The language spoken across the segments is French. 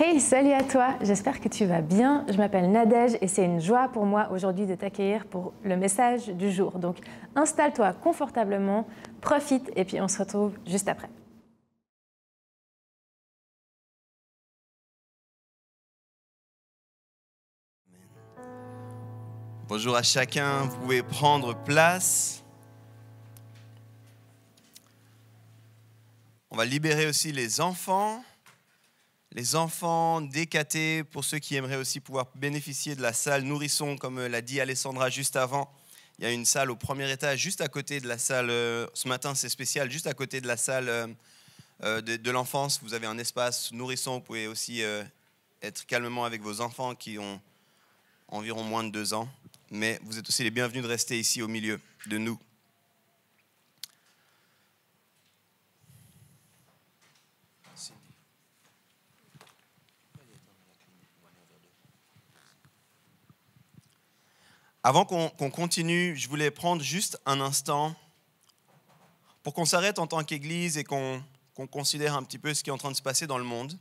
Hey, salut à toi, j'espère que tu vas bien. Je m'appelle Nadège et c'est une joie pour moi aujourd'hui de t'accueillir pour le message du jour. Donc installe-toi confortablement, profite et puis on se retrouve juste après. Bonjour à chacun, vous pouvez prendre place. On va libérer aussi les enfants DKT, pour ceux qui aimeraient aussi pouvoir bénéficier de la salle Nourrisson, comme l'a dit Alessandra juste avant. Il y a une salle au premier étage, juste à côté de la salle, ce matin c'est spécial, juste à côté de la salle de l'enfance. Vous avez un espace Nourrisson, vous pouvez aussi être calmement avec vos enfants qui ont environ moins de 2 ans. Mais vous êtes aussi les bienvenus de rester ici au milieu de nous. Avant qu'on continue, je voulais prendre juste un instant pour qu'on s'arrête en tant qu'Église et qu'on considère un petit peu ce qui est en train de se passer dans le monde.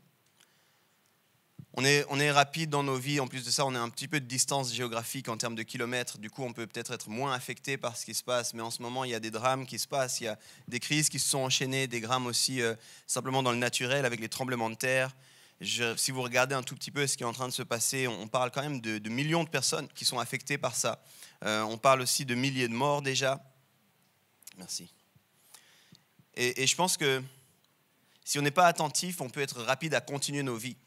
On est rapide dans nos vies, en plus de ça, on a un petit peu de distance géographique en termes de kilomètres. Du coup, on peut peut-être être moins affecté par ce qui se passe, mais en ce moment, il y a des drames qui se passent, il y a des crises qui se sont enchaînées, des drames aussi simplement dans le naturel avec les tremblements de terre. Si vous regardez un tout petit peu ce qui est en train de se passer, on parle quand même de millions de personnes qui sont affectées par ça. On parle aussi de milliers de morts déjà. Merci. Et je pense que si on n'est pas attentif, on peut être rapide à continuer nos vies.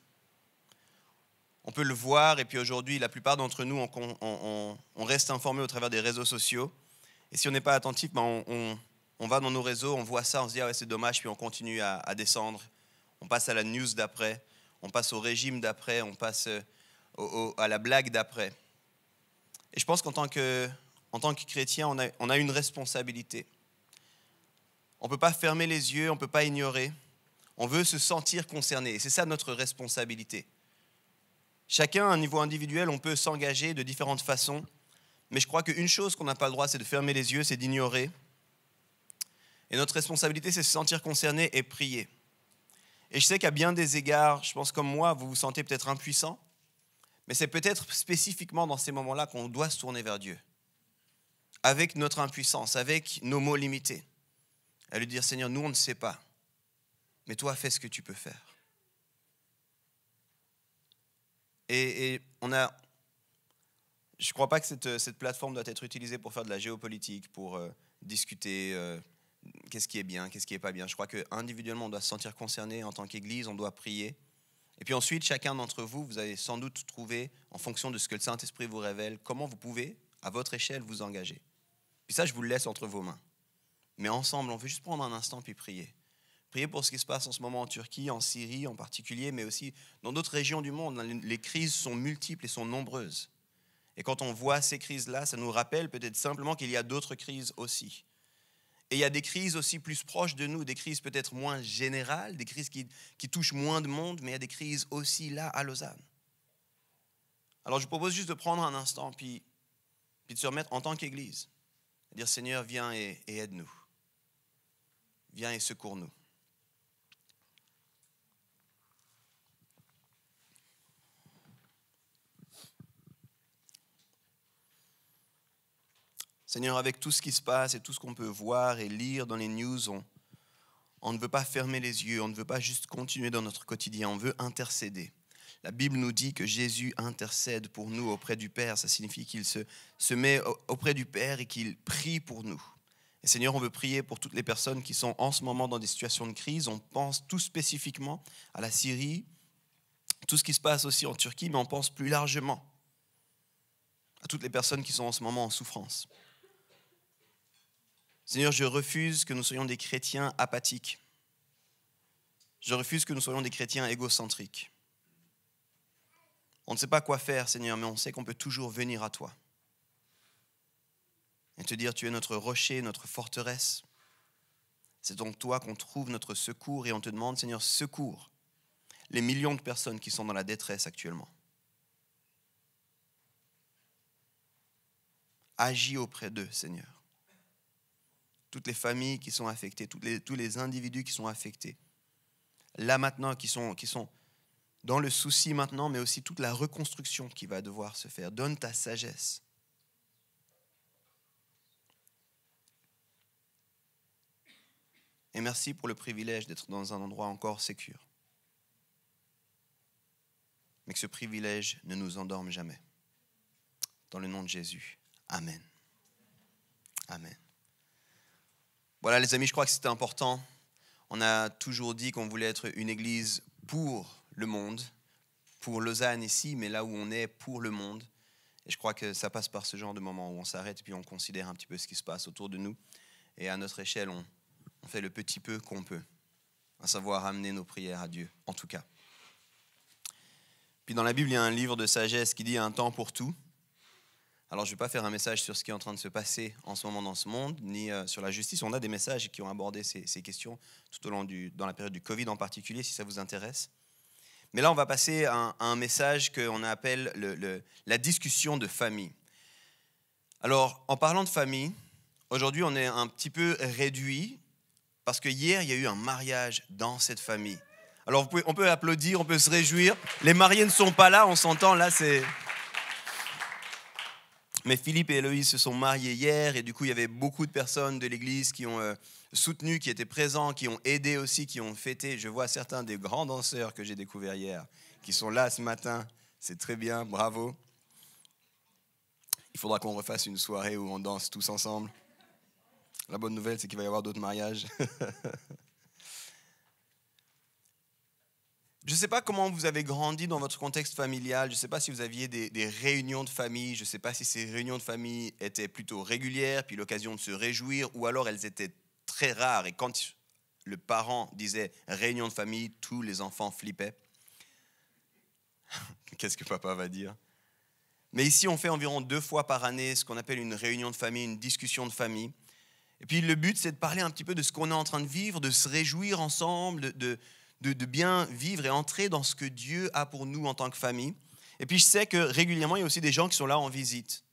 On peut le voir, et puis aujourd'hui, la plupart d'entre nous, on reste informés au travers des réseaux sociaux. Et si on n'est pas attentif, on va dans nos réseaux, on voit ça, on se dit « ah ouais, c'est dommage », puis on continue à descendre. On passe à la news d'après, on passe au régime d'après, on passe à la blague d'après. Et je pense qu'en tant que chrétien, on a une responsabilité. On ne peut pas fermer les yeux, on ne peut pas ignorer. On veut se sentir concerné, et c'est ça notre responsabilité. Chacun, à un niveau individuel, on peut s'engager de différentes façons, mais je crois qu'une chose qu'on n'a pas le droit, c'est de fermer les yeux, c'est d'ignorer. Et notre responsabilité, c'est de se sentir concerné et prier. Et je sais qu'à bien des égards, je pense comme moi, vous vous sentez peut-être impuissant, mais c'est peut-être spécifiquement dans ces moments-là qu'on doit se tourner vers Dieu, avec notre impuissance, avec nos mots limités, et lui dire « Seigneur, nous on ne sait pas, mais toi fais ce que tu peux faire ». Et je ne crois pas que cette plateforme doit être utilisée pour faire de la géopolitique, pour discuter qu'est-ce qui est bien, qu'est-ce qui n'est pas bien. Je crois qu'individuellement, on doit se sentir concerné en tant qu'Église, on doit prier. Et puis ensuite, chacun d'entre vous, vous allez sans doute trouver, en fonction de ce que le Saint-Esprit vous révèle, comment vous pouvez, à votre échelle, vous engager. Puis ça, je vous le laisse entre vos mains. Mais ensemble, on veut juste prendre un instant puis prier. Priez pour ce qui se passe en ce moment en Turquie, en Syrie en particulier, mais aussi dans d'autres régions du monde. Les crises sont multiples et sont nombreuses. Et quand on voit ces crises-là, ça nous rappelle peut-être simplement qu'il y a d'autres crises aussi. Et il y a des crises aussi plus proches de nous, des crises peut-être moins générales, des crises qui touchent moins de monde, mais il y a des crises aussi là à Lausanne. Alors je vous propose juste de prendre un instant, puis de se remettre en tant qu'Église, à dire Seigneur, viens et aide-nous. Viens et secours-nous. Seigneur, avec tout ce qui se passe et tout ce qu'on peut voir et lire dans les news, on ne veut pas fermer les yeux, on ne veut pas juste continuer dans notre quotidien, on veut intercéder. La Bible nous dit que Jésus intercède pour nous auprès du Père. Ça signifie qu'il se met auprès du Père et qu'il prie pour nous. Et Seigneur, on veut prier pour toutes les personnes qui sont en ce moment dans des situations de crise. On pense tout spécifiquement à la Syrie, tout ce qui se passe aussi en Turquie, mais on pense plus largement à toutes les personnes qui sont en ce moment en souffrance. Seigneur, je refuse que nous soyons des chrétiens apathiques. Je refuse que nous soyons des chrétiens égocentriques. On ne sait pas quoi faire, Seigneur, mais on sait qu'on peut toujours venir à toi. Et te dire, tu es notre rocher, notre forteresse. C'est donc toi qu'on trouve notre secours et on te demande, Seigneur, secours les millions de personnes qui sont dans la détresse actuellement. Agis auprès d'eux, Seigneur. Toutes les familles qui sont affectées, tous les individus qui sont affectés, là maintenant, qui sont dans le souci maintenant, mais aussi toute la reconstruction qui va devoir se faire. Donne ta sagesse. Et merci pour le privilège d'être dans un endroit encore sécure. Mais que ce privilège ne nous endorme jamais. Dans le nom de Jésus. Amen. Amen. Voilà les amis, je crois que c'était important. On a toujours dit qu'on voulait être une église pour le monde, pour Lausanne ici, mais là où on est pour le monde. Et je crois que ça passe par ce genre de moment où on s'arrête et puis on considère un petit peu ce qui se passe autour de nous. Et à notre échelle, on fait le petit peu qu'on peut, à savoir amener nos prières à Dieu, en tout cas. Puis dans la Bible, il y a un livre de sagesse qui dit « un temps pour tout ». Alors, je ne vais pas faire un message sur ce qui est en train de se passer en ce moment dans ce monde, ni sur la justice. On a des messages qui ont abordé ces questions tout au long dans la période du Covid en particulier, si ça vous intéresse. Mais là, on va passer à un message qu'on appelle la discussion de famille. Alors, en parlant de famille, aujourd'hui, on est un petit peu réduit parce que hier, il y a eu un mariage dans cette famille. Alors, on peut applaudir, on peut se réjouir. Les mariés ne sont pas là, on s'entend, là, c'est... Mais Philippe et Héloïse se sont mariés hier et du coup, il y avait beaucoup de personnes de l'église qui ont soutenu, qui étaient présents, qui ont aidé aussi, qui ont fêté. Je vois certains des grands danseurs que j'ai découverts hier qui sont là ce matin. C'est très bien, bravo. Il faudra qu'on refasse une soirée où on danse tous ensemble. La bonne nouvelle, c'est qu'il va y avoir d'autres mariages. Je ne sais pas comment vous avez grandi dans votre contexte familial. Je ne sais pas si vous aviez des réunions de famille. Je ne sais pas si ces réunions de famille étaient plutôt régulières, puis l'occasion de se réjouir, ou alors elles étaient très rares. Et quand le parent disait « réunion de famille », tous les enfants flippaient. Qu'est-ce que papa va dire ? Mais ici, on fait environ 2 fois par année ce qu'on appelle une réunion de famille, une discussion de famille. Et puis le but, c'est de parler un petit peu de ce qu'on est en train de vivre, de se réjouir ensemble, de bien vivre et entrer dans ce que Dieu a pour nous en tant que famille. Et puis je sais que régulièrement, il y a aussi des gens qui sont là en visite.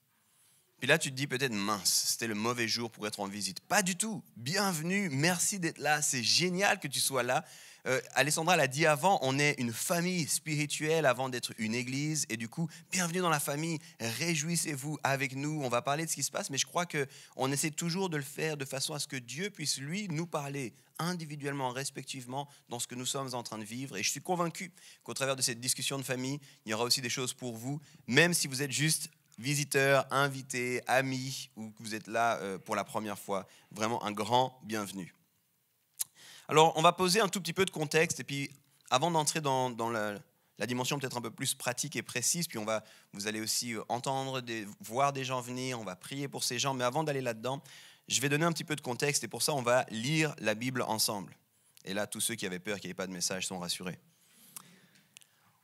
Puis là, tu te dis peut-être, mince, c'était le mauvais jour pour être en visite. Pas du tout. Bienvenue, merci d'être là, c'est génial que tu sois là. Alessandra l'a dit avant, on est une famille spirituelle avant d'être une église. Et du coup, bienvenue dans la famille, réjouissez-vous avec nous. On va parler de ce qui se passe, mais je crois qu'on essaie toujours de le faire de façon à ce que Dieu puisse, lui, nous parler individuellement, respectivement, dans ce que nous sommes en train de vivre. Et je suis convaincu qu'au travers de cette discussion de famille, il y aura aussi des choses pour vous, même si vous êtes juste visiteurs, invités, amis, ou que vous êtes là pour la première fois. Vraiment un grand bienvenue. Alors, on va poser un tout petit peu de contexte, et puis avant d'entrer dans la dimension peut-être un peu plus pratique et précise, puis vous allez aussi entendre, voir des gens venir, on va prier pour ces gens, mais avant d'aller là-dedans, je vais donner un petit peu de contexte, et pour ça, on va lire la Bible ensemble. Et là, tous ceux qui avaient peur qu'il n'y ait pas de message sont rassurés.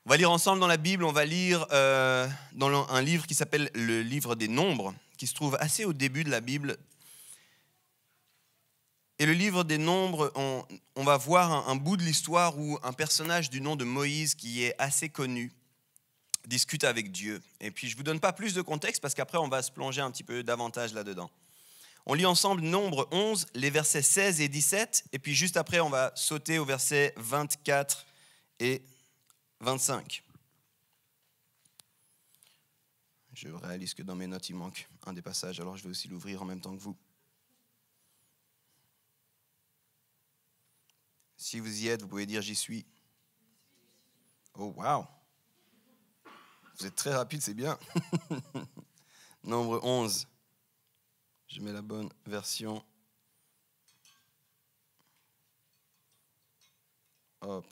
On va lire ensemble dans la Bible, on va lire dans un livre qui s'appelle le livre des Nombres, qui se trouve assez au début de la Bible. Et le livre des Nombres, on va voir un bout de l'histoire où un personnage du nom de Moïse, qui est assez connu, discute avec Dieu. Et puis je ne vous donne pas plus de contexte parce qu'après on va se plonger un petit peu davantage là-dedans. On lit ensemble Nombre 11, les versets 16 et 17, et puis juste après on va sauter aux versets 24 et 25. Je réalise que dans mes notes il manque un des passages, alors je vais aussi l'ouvrir en même temps que vous. Si vous y êtes, vous pouvez dire « j'y suis ». Oh, wow! Vous êtes très rapide, c'est bien. Nombre 11. Je mets la bonne version. Hop.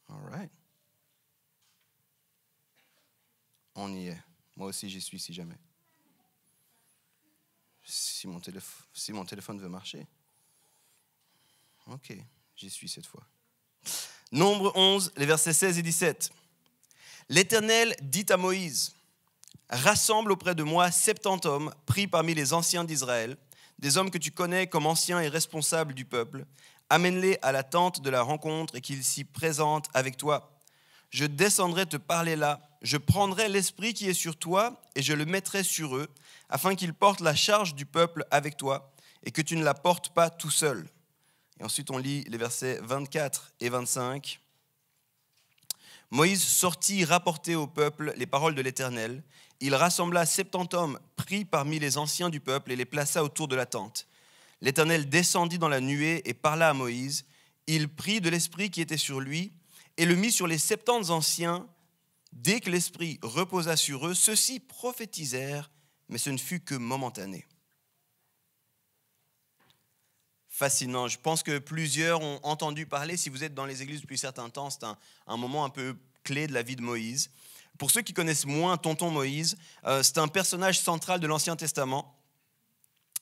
All right. On y est. Moi aussi, j'y suis si jamais. Si mon téléphone veut marcher. Ok, j'y suis cette fois. Nombre 11, les versets 16 et 17. L'Éternel dit à Moïse, « Rassemble auprès de moi 70 hommes pris parmi les anciens d'Israël, des hommes que tu connais comme anciens et responsables du peuple. Amène-les à la tente de la rencontre et qu'ils s'y présentent avec toi. Je descendrai te parler là, je prendrai l'esprit qui est sur toi et je le mettrai sur eux, afin qu'ils portent la charge du peuple avec toi et que tu ne la portes pas tout seul. Et ensuite, on lit les versets 24 et 25. Moïse sortit rapporter au peuple les paroles de l'Éternel. Il rassembla 70 hommes pris parmi les anciens du peuple et les plaça autour de la tente. L'Éternel descendit dans la nuée et parla à Moïse. Il prit de l'esprit qui était sur lui et le mit sur les 70 anciens. Dès que l'esprit reposa sur eux, ceux-ci prophétisèrent, mais ce ne fut que momentané. Fascinant. Je pense que plusieurs ont entendu parler, si vous êtes dans les églises depuis un certain temps, c'est un moment un peu clé de la vie de Moïse. Pour ceux qui connaissent moins tonton Moïse, c'est un personnage central de l'Ancien Testament.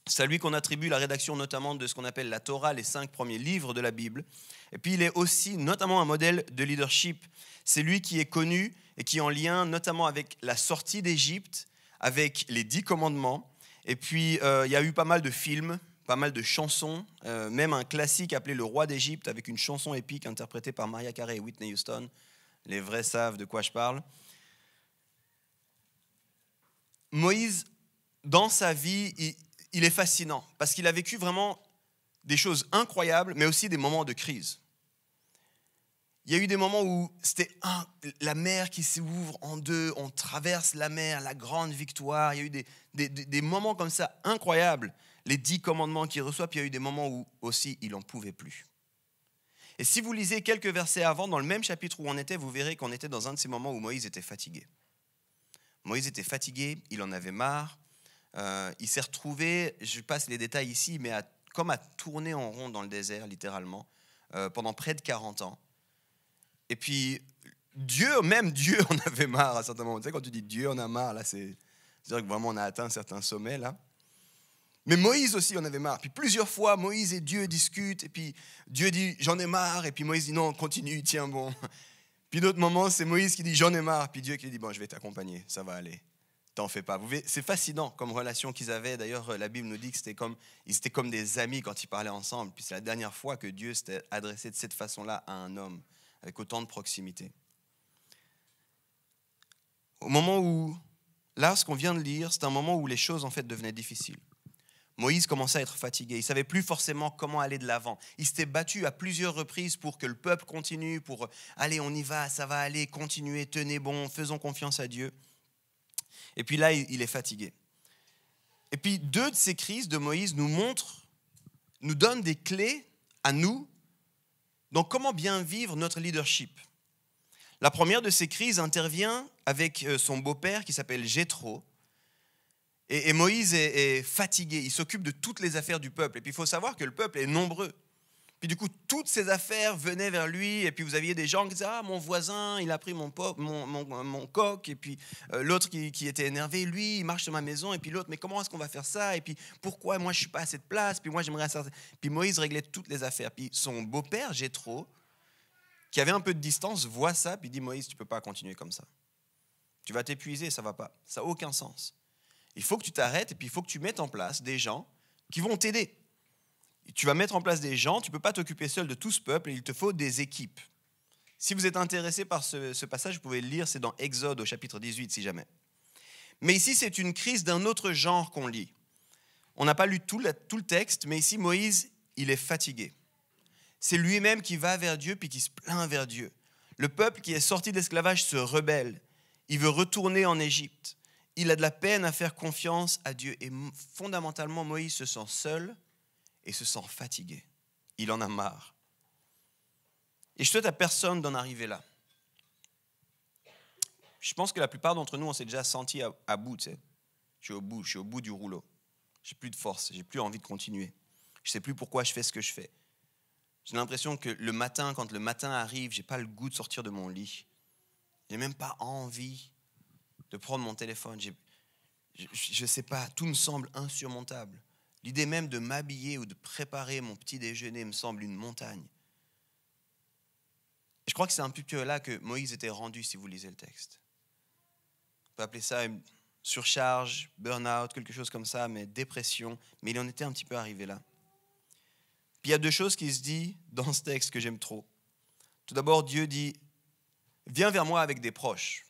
C'est à lui qu'on attribue la rédaction notamment de ce qu'on appelle la Torah, les 5 premiers livres de la Bible. Et puis il est aussi notamment un modèle de leadership. C'est lui qui est connu et qui est en lien notamment avec la sortie d'Égypte, avec les 10 commandements. Et puis il y a eu pas mal de films, pas mal de chansons, même un classique appelé Le Roi d'Égypte avec une chanson épique interprétée par Mariah Carey et Whitney Houston. Les vrais savent de quoi je parle. Moïse, dans sa vie, il est fascinant parce qu'il a vécu vraiment des choses incroyables, mais aussi des moments de crise. Il y a eu des moments où c'était la mer qui s'ouvre en deux, on traverse la mer, la grande victoire. Il y a eu des moments comme ça incroyables. Les 10 commandements qu'il reçoit, puis il y a eu des moments où aussi il n'en pouvait plus. Et si vous lisez quelques versets avant, dans le même chapitre où on était, vous verrez qu'on était dans un de ces moments où Moïse était fatigué. Moïse était fatigué, il en avait marre. Il s'est retrouvé, je passe les détails ici, mais comme à tourner en rond dans le désert, littéralement, pendant près de 40 ans. Et puis, même Dieu en avait marre à certains moments. Tu sais, quand tu dis Dieu en a marre, là, c'est-à-dire que vraiment on a atteint un certain sommet, là. Mais Moïse aussi en avait marre. Puis plusieurs fois, Moïse et Dieu discutent, et puis Dieu dit « j'en ai marre », et puis Moïse dit « non, continue, tiens bon ». Puis d'autres moments, c'est Moïse qui dit « j'en ai marre », puis Dieu qui dit « bon, je vais t'accompagner, ça va aller, t'en fais pas ». C'est fascinant comme relation qu'ils avaient. D'ailleurs, la Bible nous dit qu'ils étaient comme des amis quand ils parlaient ensemble. Puis c'est la dernière fois que Dieu s'était adressé de cette façon-là à un homme, avec autant de proximité. Au moment où, là, ce qu'on vient de lire, c'est un moment où les choses en fait devenaient difficiles. Moïse commençait à être fatigué, il ne savait plus forcément comment aller de l'avant. Il s'était battu à plusieurs reprises pour que le peuple continue, pour « allez, on y va, ça va aller, continuez, tenez bon, faisons confiance à Dieu ». Et puis là, il est fatigué. Et puis 2 de ces crises de Moïse nous donnent des clés à nous dans comment bien vivre notre leadership. La première de ces crises intervient avec son beau-père qui s'appelle Jéthro. Et Moïse est fatigué, il s'occupe de toutes les affaires du peuple. Et puis il faut savoir que le peuple est nombreux. Puis du coup, toutes ces affaires venaient vers lui. Et puis vous aviez des gens qui disaient « ah, mon voisin, il a pris mon coq. » Et puis l'autre qui était énervé, lui, il marche sur ma maison. Et puis l'autre, mais comment est-ce qu'on va faire ça? Et puis pourquoi moi je ne suis pas à cette place? Puis moi j'aimerais ça. Puis Moïse réglait toutes les affaires. Puis son beau-père, Jéthro, qui avait un peu de distance, voit ça. Puis dit « Moïse, tu ne peux pas continuer comme ça. Tu vas t'épuiser, ça ne va pas. Ça n'a aucun sens. Il faut que tu t'arrêtes et puis il faut que tu mettes en place des gens qui vont t'aider. Tu vas mettre en place des gens, tu ne peux pas t'occuper seul de tout ce peuple et il te faut des équipes. Si vous êtes intéressé par ce passage, vous pouvez le lire, c'est dans Exode au chapitre 18 si jamais. Mais ici, c'est une crise d'un autre genre qu'on lit. On n'a pas lu tout le texte, mais ici, Moïse, il est fatigué. C'est lui-même qui va vers Dieu puis qui se plaint vers Dieu. Le peuple qui est sorti d'esclavage se rebelle. Il veut retourner en Égypte. Il a de la peine à faire confiance à Dieu. Et fondamentalement, Moïse se sent seul et se sent fatigué. Il en a marre. Et je souhaite à personne d'en arriver là. Je pense que la plupart d'entre nous, on s'est déjà senti à bout. Tu sais. Je suis au bout du rouleau. J'ai plus de force, j'ai plus envie de continuer. Je ne sais plus pourquoi je fais ce que je fais. J'ai l'impression que le matin, quand le matin arrive, je n'ai pas le goût de sortir de mon lit. Je n'ai même pas envie de prendre mon téléphone. Je ne sais pas, tout me semble insurmontable. L'idée même de m'habiller ou de préparer mon petit déjeuner me semble une montagne. Et je crois que c'est un peu là que Moïse était rendu si vous lisez le texte. On peut appeler ça une surcharge, burn-out, quelque chose comme ça, mais dépression. Mais il en était un petit peu arrivé là. Puis il y a 2 choses qui se disent dans ce texte que j'aime trop. Tout d'abord, Dieu dit « Viens vers moi avec des proches ».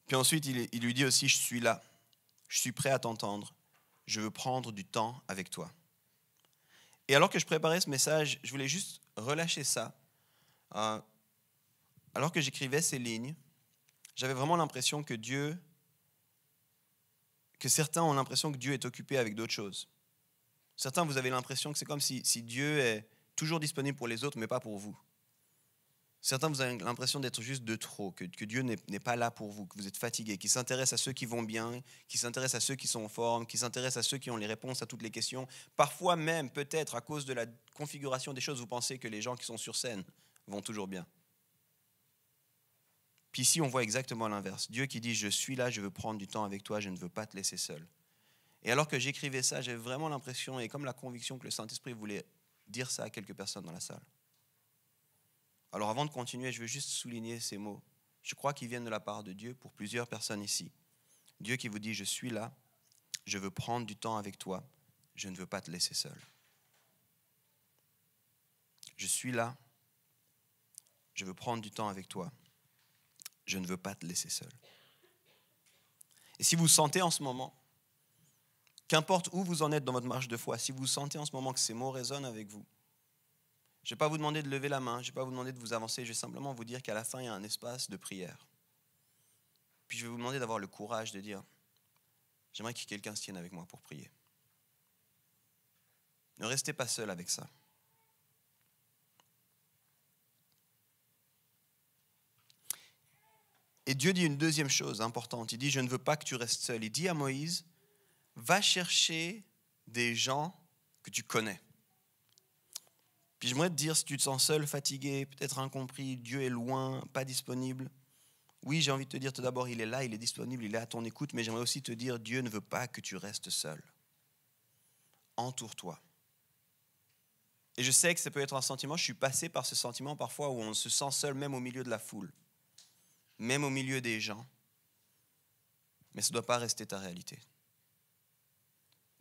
Puis ensuite, il lui dit aussi « Je suis là, je suis prêt à t'entendre, je veux prendre du temps avec toi ». Et alors que je préparais ce message, je voulais juste relâcher ça. Alors que j'écrivais ces lignes, j'avais vraiment l'impression que certains ont l'impression que Dieu est occupé avec d'autres choses. Certains, vous avez l'impression que c'est comme si Dieu est toujours disponible pour les autres, mais pas pour vous. Certains, vous avez l'impression d'être juste de trop, que Dieu n'est pas là pour vous, que vous êtes fatigué, qu'il s'intéresse à ceux qui vont bien, qu'il s'intéresse à ceux qui sont en forme, qu'il s'intéresse à ceux qui ont les réponses à toutes les questions. Parfois même, peut-être, à cause de la configuration des choses, vous pensez que les gens qui sont sur scène vont toujours bien. Puis ici, on voit exactement l'inverse. Dieu qui dit « Je suis là, je veux prendre du temps avec toi, je ne veux pas te laisser seul ». Et alors que j'écrivais ça, j'avais vraiment l'impression et comme la conviction que le Saint-Esprit voulait dire ça à quelques personnes dans la salle. Alors avant de continuer, je veux juste souligner ces mots. Je crois qu'ils viennent de la part de Dieu pour plusieurs personnes ici. Dieu qui vous dit « Je suis là, je veux prendre du temps avec toi, je ne veux pas te laisser seul ». Je suis là, je veux prendre du temps avec toi, je ne veux pas te laisser seul. Et si vous sentez en ce moment, qu'importe où vous en êtes dans votre marche de foi, si vous sentez en ce moment que ces mots résonnent avec vous, je ne vais pas vous demander de lever la main, je ne vais pas vous demander de vous avancer, je vais simplement vous dire qu'à la fin, il y a un espace de prière. Puis je vais vous demander d'avoir le courage de dire « J'aimerais que quelqu'un se tienne avec moi pour prier ». Ne restez pas seul avec ça. Et Dieu dit une deuxième chose importante. Il dit « Je ne veux pas que tu restes seul ». Il dit à Moïse « Va chercher des gens que tu connais ». Puis j'aimerais te dire, si tu te sens seul, fatigué, peut-être incompris, Dieu est loin, pas disponible. Oui, j'ai envie de te dire tout d'abord, il est là, il est disponible, il est à ton écoute, mais j'aimerais aussi te dire, Dieu ne veut pas que tu restes seul. Entoure-toi. Et je sais que ça peut être un sentiment, je suis passé par ce sentiment parfois où on se sent seul même au milieu de la foule, même au milieu des gens. Mais ça ne doit pas rester ta réalité.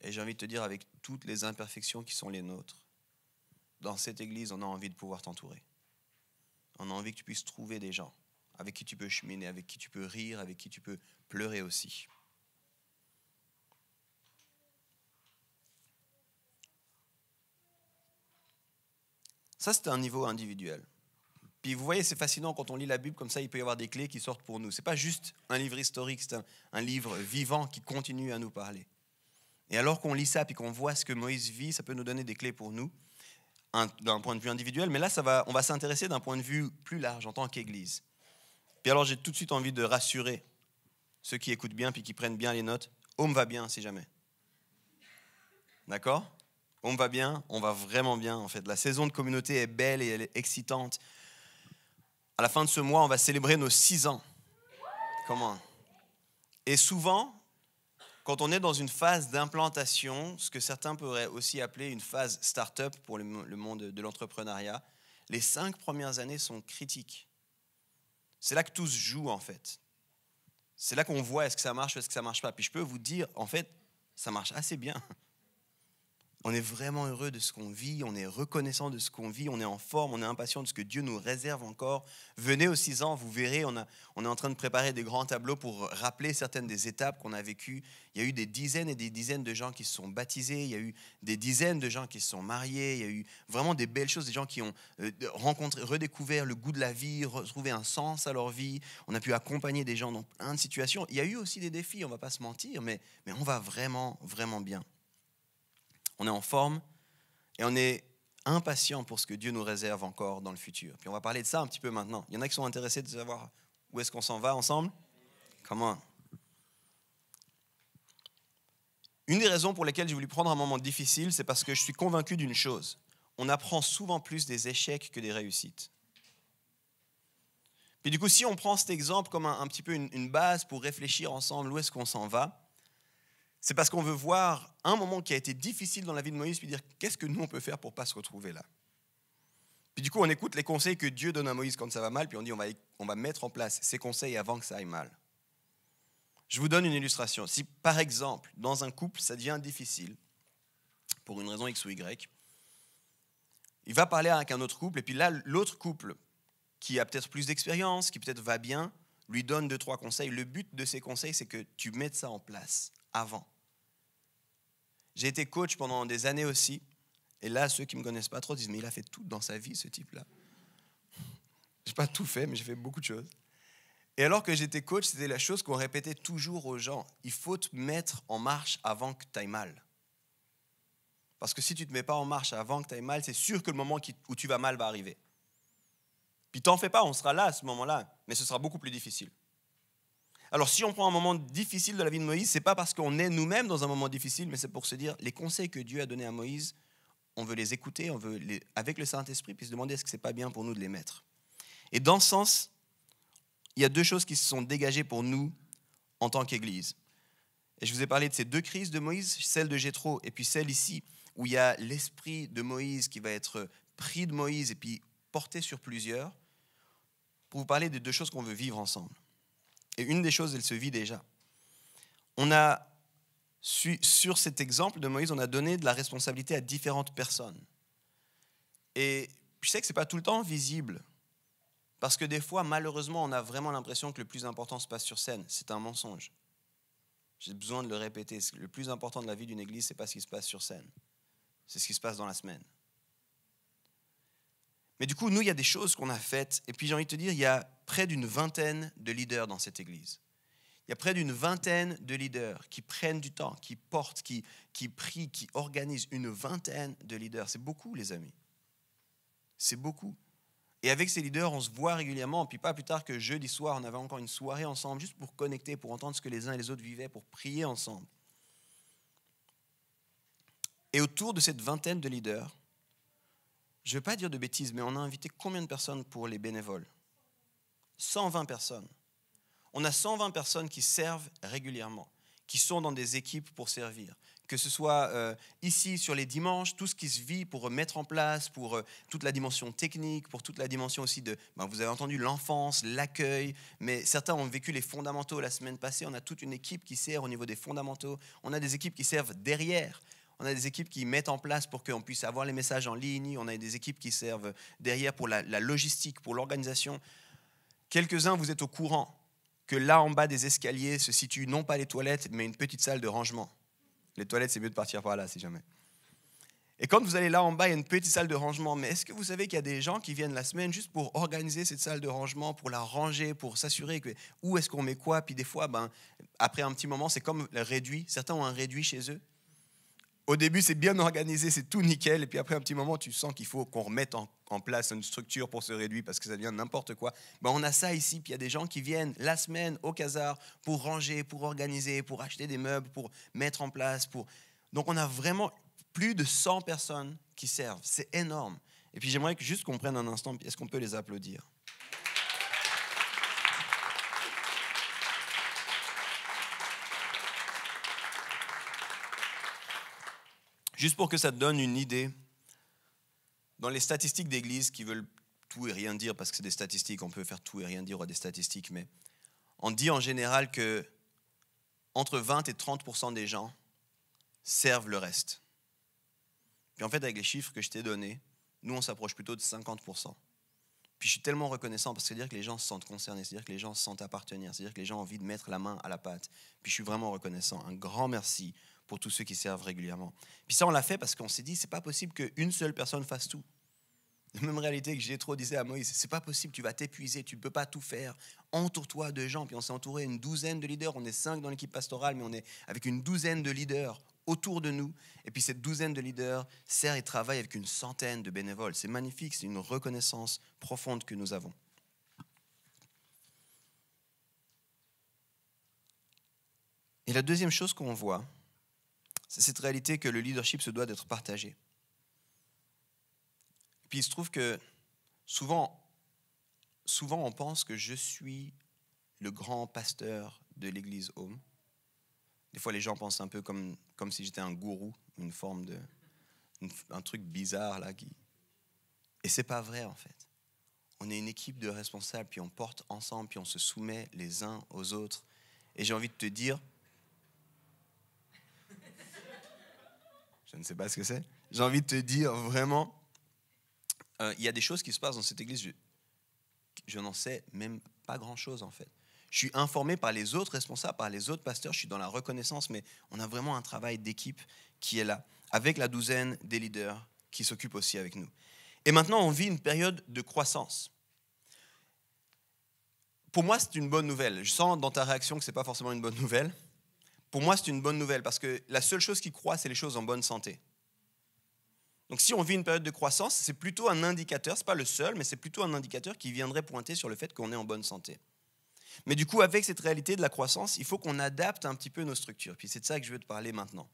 Et j'ai envie de te dire, avec toutes les imperfections qui sont les nôtres, dans cette église, on a envie de pouvoir t'entourer. On a envie que tu puisses trouver des gens avec qui tu peux cheminer, avec qui tu peux rire, avec qui tu peux pleurer aussi. Ça, c'est un niveau individuel. Puis vous voyez, c'est fascinant quand on lit la Bible comme ça, il peut y avoir des clés qui sortent pour nous. Ce n'est pas juste un livre historique, c'est un livre vivant qui continue à nous parler. Et alors qu'on lit ça puis qu'on voit ce que Moïse vit, ça peut nous donner des clés pour nous. D'un point de vue individuel, mais là, on va s'intéresser d'un point de vue plus large en tant qu'Église. Puis alors, j'ai tout de suite envie de rassurer ceux qui écoutent bien puis qui prennent bien les notes. Home va bien, si jamais. D'accord ? Home va bien, on va vraiment bien, en fait. La saison de communauté est belle et elle est excitante. À la fin de ce mois, on va célébrer nos 6 ans. Comment ? Et souvent, quand on est dans une phase d'implantation, ce que certains pourraient aussi appeler une phase start-up pour le monde de l'entrepreneuriat, les 5 premières années sont critiques. C'est là que tout se joue en fait. C'est là qu'on voit est-ce que ça marche ou est-ce que ça ne marche pas. Puis je peux vous dire, en fait, ça marche assez bien. On est vraiment heureux de ce qu'on vit, on est reconnaissant de ce qu'on vit, on est en forme, on est impatient de ce que Dieu nous réserve encore. Venez aux 6 ans, vous verrez, on est en train de préparer des grands tableaux pour rappeler certaines des étapes qu'on a vécues. Il y a eu des dizaines et des dizaines de gens qui se sont baptisés, il y a eu des dizaines de gens qui se sont mariés, il y a eu vraiment des belles choses, des gens qui ont redécouvert le goût de la vie, retrouvé un sens à leur vie. On a pu accompagner des gens dans plein de situations. Il y a eu aussi des défis, on ne va pas se mentir, mais on va vraiment, vraiment bien. On est en forme et on est impatient pour ce que Dieu nous réserve encore dans le futur. Puis on va parler de ça un petit peu maintenant. Il y en a qui sont intéressés de savoir où est-ce qu'on s'en va ensemble. Comment ? Une des raisons pour lesquelles j'ai voulu prendre un moment difficile, c'est parce que je suis convaincu d'une chose. On apprend souvent plus des échecs que des réussites. Puis du coup, si on prend cet exemple comme un petit peu une base pour réfléchir ensemble où est-ce qu'on s'en va, c'est parce qu'on veut voir un moment qui a été difficile dans la vie de Moïse, puis dire qu'est-ce que nous on peut faire pour ne pas se retrouver là. Puis du coup, on écoute les conseils que Dieu donne à Moïse quand ça va mal, puis on dit on va mettre en place ces conseils avant que ça aille mal. Je vous donne une illustration. Si par exemple, dans un couple, ça devient difficile, pour une raison X ou Y, il va parler avec un autre couple, et puis là, l'autre couple, qui a peut-être plus d'expérience, qui peut-être va bien, lui donne 2-3 conseils. Le but de ces conseils, c'est que tu mettes ça en place avant. J'ai été coach pendant des années aussi, Et là, ceux qui ne me connaissent pas trop disent, mais il a fait tout dans sa vie, ce type-là. Je n'ai pas tout fait, mais j'ai fait beaucoup de choses. Et alors que j'étais coach, c'était la chose qu'on répétait toujours aux gens. Il faut te mettre en marche avant que tu ailles mal. Parce que si tu ne te mets pas en marche avant que tu ailles mal, c'est sûr que le moment où tu vas mal va arriver. Puis t'en fais pas, on sera là à ce moment-là, mais ce sera beaucoup plus difficile. Alors si on prend un moment difficile de la vie de Moïse, ce n'est pas parce qu'on est nous-mêmes dans un moment difficile, mais c'est pour se dire, les conseils que Dieu a donnés à Moïse, on veut les écouter, avec le Saint-Esprit, puis se demander est-ce que ce n'est pas bien pour nous de les mettre. Et dans ce sens, il y a deux choses qui se sont dégagées pour nous en tant qu'Église. Et je vous ai parlé de ces deux crises de Moïse, celle de Jéthro et puis celle ici, où il y a l'esprit de Moïse qui va être pris de Moïse et puis porté sur plusieurs, pour vous parler des deux choses qu'on veut vivre ensemble. Et une des choses, elle se vit déjà. Sur cet exemple de Moïse, on a donné de la responsabilité à différentes personnes. Et je sais que ce n'est pas tout le temps visible, parce que des fois, malheureusement, on a vraiment l'impression que le plus important se passe sur scène. C'est un mensonge. J'ai besoin de le répéter. Le plus important de la vie d'une église, ce n'est pas ce qui se passe sur scène. C'est ce qui se passe dans la semaine. Mais du coup, nous, il y a des choses qu'on a faites. Et puis, j'ai envie de te dire, il y a près d'une vingtaine de leaders dans cette église. Il y a près d'une vingtaine de leaders qui prennent du temps, qui portent, qui prient, qui organisent. Une vingtaine de leaders. C'est beaucoup, les amis. C'est beaucoup. Et avec ces leaders, on se voit régulièrement. Puis pas plus tard que jeudi soir, on avait encore une soirée ensemble, juste pour connecter, pour entendre ce que les uns et les autres vivaient, pour prier ensemble. Et autour de cette vingtaine de leaders, je ne vais pas dire de bêtises, mais on a invité combien de personnes pour les bénévoles ? 120 personnes. On a 120 personnes qui servent régulièrement, qui sont dans des équipes pour servir. Que ce soit ici sur les dimanches, tout ce qui se vit pour mettre en place, pour toute la dimension technique, pour toute la dimension aussi de, vous avez entendu l'enfance, l'accueil, mais certains ont vécu les fondamentaux la semaine passée. On a toute une équipe qui sert au niveau des fondamentaux. On a des équipes qui servent derrière. On a des équipes qui mettent en place pour qu'on puisse avoir les messages en ligne. On a des équipes qui servent derrière pour la logistique, pour l'organisation. Quelques-uns, vous êtes au courant que là, en bas des escaliers, se situent non pas les toilettes, mais une petite salle de rangement. Les toilettes, c'est mieux de partir par là, si jamais. Et quand vous allez là en bas, il y a une petite salle de rangement. Mais est-ce que vous savez qu'il y a des gens qui viennent la semaine juste pour organiser cette salle de rangement, pour la ranger, pour s'assurer que où est-ce qu'on met quoi? Puis des fois, après un petit moment, c'est comme le réduit. Certains ont un réduit chez eux. Au début, c'est bien organisé, c'est tout nickel. Et puis après un petit moment, tu sens qu'il faut qu'on remette en place une structure pour ce réduit parce que ça devient n'importe quoi. On a ça ici. Puis il y a des gens qui viennent la semaine au Casar pour ranger, pour organiser, pour acheter des meubles, pour mettre en place. Donc on a vraiment plus de 100 personnes qui servent. C'est énorme. Et puis j'aimerais juste qu'on prenne un instant. Est-ce qu'on peut les applaudir ? Juste pour que ça te donne une idée, dans les statistiques d'église qui veulent tout et rien dire, parce que c'est des statistiques, on peut faire tout et rien dire à des statistiques, mais on dit en général que entre 20 et 30% des gens servent le reste. Puis en fait, avec les chiffres que je t'ai donnés, nous, on s'approche plutôt de 50%. Puis je suis tellement reconnaissant parce que c'est-à-dire que les gens se sentent concernés, c'est-à-dire que les gens se sentent appartenir, c'est-à-dire que les gens ont envie de mettre la main à la pâte. Puis je suis vraiment reconnaissant. Un grand merci pour tous ceux qui servent régulièrement. Puis ça, on l'a fait parce qu'on s'est dit, c'est pas possible qu'une seule personne fasse tout. La même réalité que Jéthro disait à Moïse, c'est pas possible, tu vas t'épuiser, tu ne peux pas tout faire. Entoure-toi de gens. Puis on s'est entouré une douzaine de leaders. On est 5 dans l'équipe pastorale, mais on est avec une douzaine de leaders autour de nous. Et puis cette douzaine de leaders sert et travaille avec une centaine de bénévoles. C'est magnifique, c'est une reconnaissance profonde que nous avons. Et la deuxième chose qu'on voit, c'est cette réalité que le leadership se doit d'être partagé. Puis il se trouve que souvent on pense que je suis le grand pasteur de l'église Home. Des fois, les gens pensent un peu comme si j'étais un gourou, une forme de... un truc bizarre là. Et c'est pas vrai en fait. On est une équipe de responsables, puis on porte ensemble, puis on se soumet les uns aux autres. Et j'ai envie de te dire... Je ne sais pas ce que c'est. J'ai envie de te dire vraiment, il y a des choses qui se passent dans cette église, je n'en sais même pas grand-chose en fait. Je suis informé par les autres responsables, par les autres pasteurs, je suis dans la reconnaissance, mais on a vraiment un travail d'équipe qui est là, avec la douzaine des leaders qui s'occupe aussi avec nous. Et maintenant, on vit une période de croissance. Pour moi, c'est une bonne nouvelle. Je sens dans ta réaction que ce n'est pas forcément une bonne nouvelle. Pour moi, c'est une bonne nouvelle parce que la seule chose qui croît, c'est les choses en bonne santé. Donc si on vit une période de croissance, c'est plutôt un indicateur, ce n'est pas le seul, mais c'est plutôt un indicateur qui viendrait pointer sur le fait qu'on est en bonne santé. Mais du coup, avec cette réalité de la croissance, il faut qu'on adapte un petit peu nos structures. Puis c'est de ça que je veux te parler maintenant.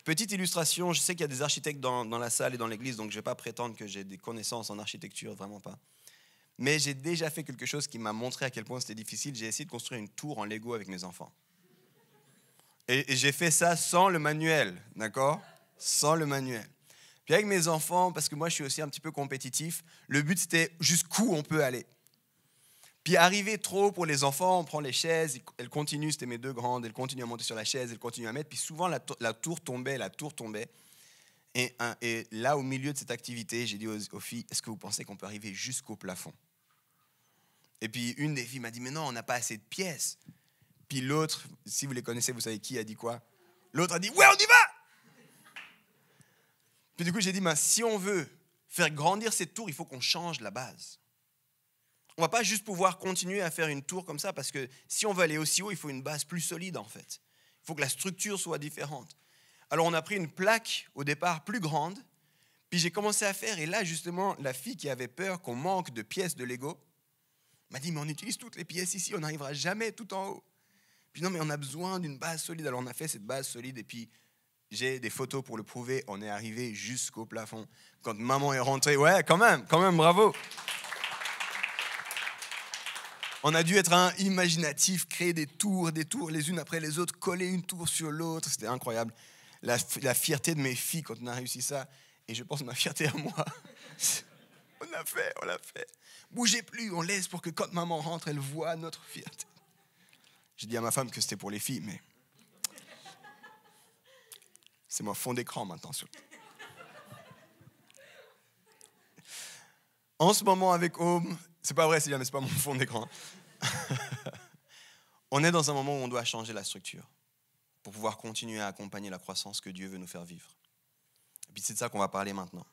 Petite illustration, je sais qu'il y a des architectes dans la salle et dans l'église, donc je ne vais pas prétendre que j'ai des connaissances en architecture, vraiment pas. Mais j'ai déjà fait quelque chose qui m'a montré à quel point c'était difficile. J'ai essayé de construire une tour en Lego avec mes enfants. Et j'ai fait ça sans le manuel, d'accord ? Sans le manuel. Puis avec mes enfants, parce que moi je suis aussi un petit peu compétitif, le but c'était jusqu'où on peut aller. Puis arrivé trop pour les enfants, on prend les chaises, elles continuent, c'était mes deux grandes, elles continuent à monter sur la chaise, elles continuent à mettre, puis souvent la tour tombait. Et là, au milieu de cette activité, j'ai dit aux filles, est-ce que vous pensez qu'on peut arriver jusqu'au plafond ? Et puis une des filles m'a dit, mais non, on n'a pas assez de pièces. Puis l'autre, si vous les connaissez, vous savez qui a dit quoi ? L'autre a dit, ouais, on y va ! Puis du coup, j'ai dit, si on veut faire grandir cette tour, il faut qu'on change la base. On ne va pas juste pouvoir continuer à faire une tour comme ça, parce que si on veut aller aussi haut, il faut une base plus solide en fait. Il faut que la structure soit différente. Alors on a pris une plaque au départ plus grande, puis j'ai commencé à faire, et là justement, la fille qui avait peur qu'on manque de pièces de Lego m'a dit, mais on utilise toutes les pièces ici, on n'arrivera jamais tout en haut. Puis non, mais on a besoin d'une base solide. Alors on a fait cette base solide, et puis j'ai des photos pour le prouver, on est arrivé jusqu'au plafond. Quand maman est rentrée, ouais, quand même, bravo. On a dû être imaginatif, créer des tours les unes après les autres, coller une tour sur l'autre. C'était incroyable. La fierté de mes filles quand on a réussi ça, et je pense ma fierté à moi. On l'a fait. Bougez plus, on laisse pour que quand maman rentre, elle voit notre fierté. J'ai dit à ma femme que c'était pour les filles, mais c'est mon fond d'écran maintenant. En ce moment avec Home, c'est pas vrai Sylvia, mais c'est pas mon fond d'écran. On est dans un moment où on doit changer la structure pour pouvoir continuer à accompagner la croissance que Dieu veut nous faire vivre. Et puis c'est de ça qu'on va parler maintenant.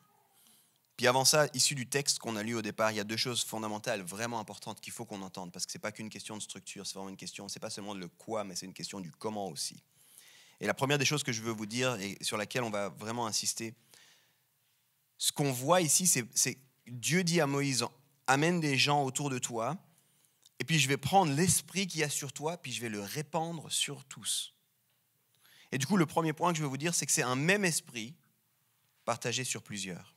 Puis avant ça, issu du texte qu'on a lu au départ, il y a deux choses fondamentales, vraiment importantes qu'il faut qu'on entende, parce que c'est pas qu'une question de structure, c'est vraiment une question, c'est pas seulement le quoi, mais c'est une question du comment aussi. Et la première des choses que je veux vous dire et sur laquelle on va vraiment insister, ce qu'on voit ici, c'est Dieu dit à Moïse, amène des gens autour de toi, et puis je vais prendre l'esprit qu'il y a sur toi, puis je vais le répandre sur tous. Et du coup, le premier point que je veux vous dire, c'est que c'est un même esprit partagé sur plusieurs.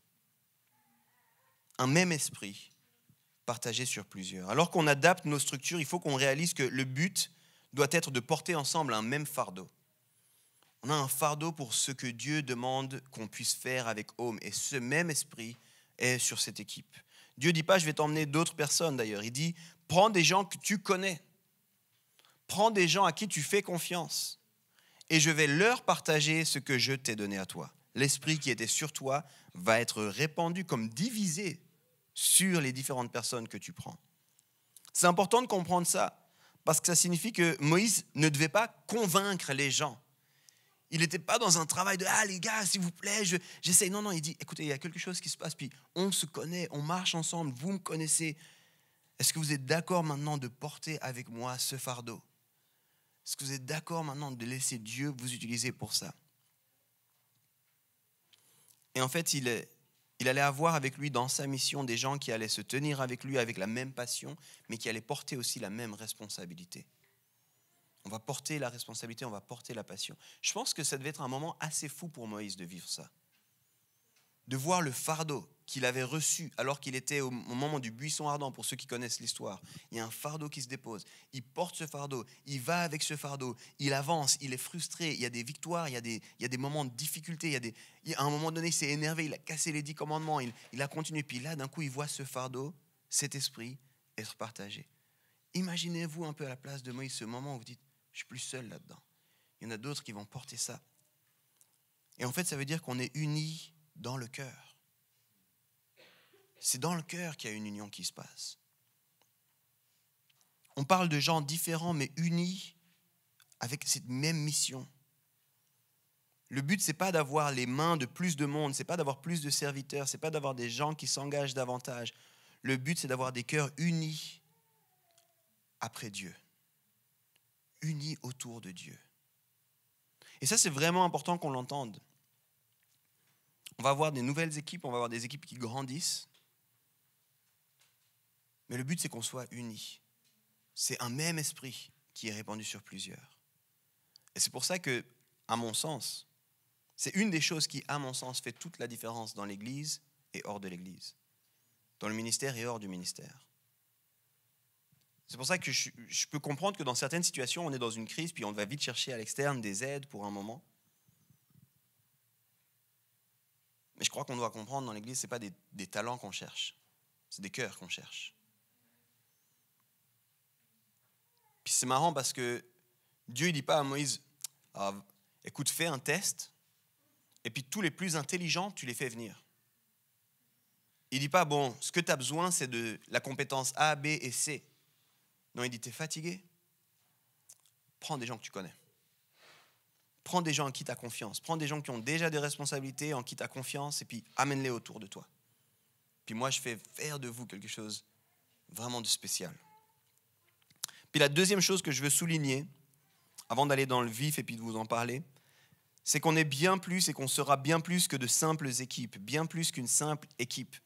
Un même esprit partagé sur plusieurs. Alors qu'on adapte nos structures, il faut qu'on réalise que le but doit être de porter ensemble un même fardeau. On a un fardeau pour ce que Dieu demande qu'on puisse faire avec Home, et ce même esprit est sur cette équipe. Dieu ne dit pas, je vais t'emmener d'autres personnes d'ailleurs. Il dit, prends des gens que tu connais. Prends des gens à qui tu fais confiance. Et je vais leur partager ce que je t'ai donné à toi. L'esprit qui était sur toi va être répandu comme divisé sur les différentes personnes que tu prends. C'est important de comprendre ça, parce que ça signifie que Moïse ne devait pas convaincre les gens. Il n'était pas dans un travail de « Ah les gars, s'il vous plaît, j'essaye ». Non, il dit « Écoutez, il y a quelque chose qui se passe, puis on se connaît, on marche ensemble, vous me connaissez. Est-ce que vous êtes d'accord maintenant de porter avec moi ce fardeau ? Est-ce que vous êtes d'accord maintenant de laisser Dieu vous utiliser pour ça ?» Et en fait, il allait avoir avec lui dans sa mission des gens qui allaient se tenir avec lui avec la même passion, mais qui allaient porter aussi la même responsabilité. On va porter la responsabilité, on va porter la passion. Je pense que ça devait être un moment assez fou pour Moïse de vivre ça. De voir le fardeau qu'il avait reçu alors qu'il était au moment du buisson ardent, pour ceux qui connaissent l'histoire. Il y a un fardeau qui se dépose. Il porte ce fardeau, il va avec ce fardeau, il avance, il est frustré, il y a des victoires, il y a des moments de difficulté, à un moment donné, il s'est énervé, il a cassé les 10 commandements, il a continué. Puis là, d'un coup, il voit ce fardeau, cet esprit, être partagé. Imaginez-vous un peu à la place de Moïse, ce moment où vous dites, je suis plus seul là-dedans. Il y en a d'autres qui vont porter ça. Et en fait, ça veut dire qu'on est unis dans le cœur. C'est dans le cœur qu'il y a une union qui se passe. On parle de gens différents mais unis avec cette même mission. Le but, ce n'est pas d'avoir les mains de plus de monde, ce n'est pas d'avoir plus de serviteurs, ce n'est pas d'avoir des gens qui s'engagent davantage. Le but, c'est d'avoir des cœurs unis après Dieu, unis autour de Dieu. Et ça, c'est vraiment important qu'on l'entende. On va avoir des nouvelles équipes, on va avoir des équipes qui grandissent, mais le but, c'est qu'on soit unis. C'est un même esprit qui est répandu sur plusieurs. Et c'est pour ça que, à mon sens, c'est une des choses qui, à mon sens, fait toute la différence dans l'Église et hors de l'Église, dans le ministère et hors du ministère. C'est pour ça que je peux comprendre que dans certaines situations, on est dans une crise, puis on va vite chercher à l'externe des aides pour un moment. Mais je crois qu'on doit comprendre dans l'Église, ce n'est pas des talents qu'on cherche, c'est des cœurs qu'on cherche. Puis c'est marrant parce que Dieu ne dit pas à Moïse, écoute, fais un test, et puis tous les plus intelligents, tu les fais venir. Il ne dit pas, bon, ce que tu as besoin, c'est de la compétence A, B et C. Non, il dit, tu es fatigué? Prends des gens que tu connais. Prends des gens en qui tu as confiance. Prends des gens qui ont déjà des responsabilités, en qui tu as confiance, et puis amène-les autour de toi. Puis moi, je fais faire de vous quelque chose vraiment de spécial. Puis la deuxième chose que je veux souligner, avant d'aller dans le vif et puis de vous en parler, c'est qu'on est bien plus et qu'on sera bien plus que de simples équipes, bien plus qu'une simple équipe.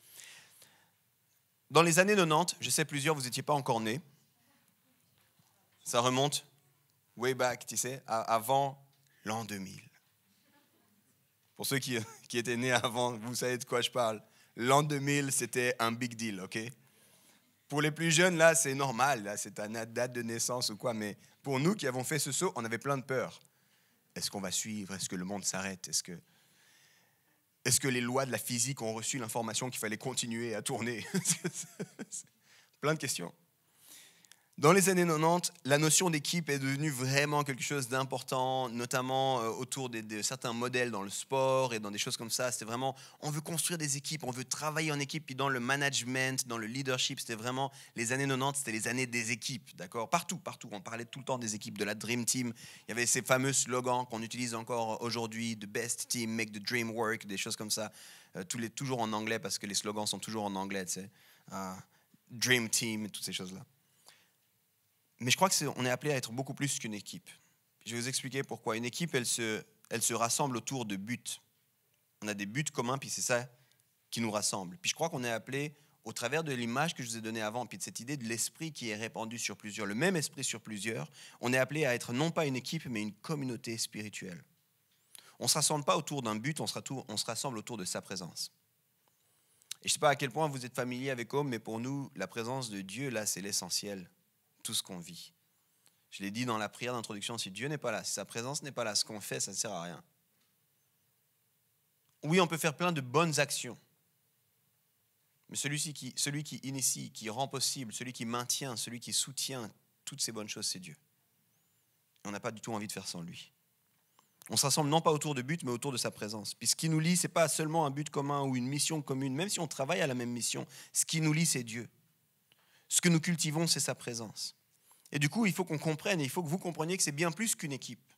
Dans les années 90, je sais plusieurs, vous n'étiez pas encore nés. Ça remonte way back, tu sais, avant l'an 2000. Pour ceux qui étaient nés avant, vous savez de quoi je parle. L'an 2000, c'était un big deal, ok? Pour les plus jeunes, là, c'est normal, là, c'est ta date de naissance ou quoi, mais pour nous qui avons fait ce saut, on avait plein de peur. Est-ce qu'on va suivre? Est-ce que le monde s'arrête? Est-ce que les lois de la physique ont reçu l'information qu'il fallait continuer à tourner? Plein de questions. Dans les années 90, la notion d'équipe est devenue vraiment quelque chose d'important, notamment autour de certains modèles dans le sport et dans des choses comme ça. C'était vraiment, on veut construire des équipes, on veut travailler en équipe. Puis dans le management, dans le leadership, c'était vraiment, les années 90, c'était les années des équipes, d'accord? Partout. On parlait tout le temps des équipes, de la Dream Team. Il y avait ces fameux slogans qu'on utilise encore aujourd'hui, The Best Team, Make the Dream Work, des choses comme ça. Toujours en anglais, parce que les slogans sont toujours en anglais, tu sais. Dream Team, toutes ces choses-là. Mais je crois qu'on est appelé à être beaucoup plus qu'une équipe. Je vais vous expliquer pourquoi. Une équipe, elle se rassemble autour de buts. On a des buts communs, puis c'est ça qui nous rassemble. Puis je crois qu'on est appelé, au travers de l'image que je vous ai donnée avant, puis de cette idée de l'esprit qui est répandu sur plusieurs, le même esprit sur plusieurs, on est appelé à être non pas une équipe, mais une communauté spirituelle. On ne se rassemble pas autour d'un but, on se rassemble autour de sa présence. Et je ne sais pas à quel point vous êtes familier avec Home, mais pour nous, la présence de Dieu, là, c'est l'essentiel. Tout ce qu'on vit. Je l'ai dit dans la prière d'introduction, si Dieu n'est pas là, si sa présence n'est pas là, ce qu'on fait, ça ne sert à rien. Oui, on peut faire plein de bonnes actions, mais celui qui initie, qui rend possible, celui qui maintient, celui qui soutient toutes ces bonnes choses, c'est Dieu. Et on n'a pas du tout envie de faire sans lui. On se rassemble non pas autour de but, mais autour de sa présence. Puis ce qui nous lie, ce n'est pas seulement un but commun ou une mission commune, même si on travaille à la même mission, ce qui nous lie, c'est Dieu. Ce que nous cultivons, c'est sa présence. Et du coup, il faut qu'on comprenne, et il faut que vous compreniez que c'est bien plus qu'une équipe.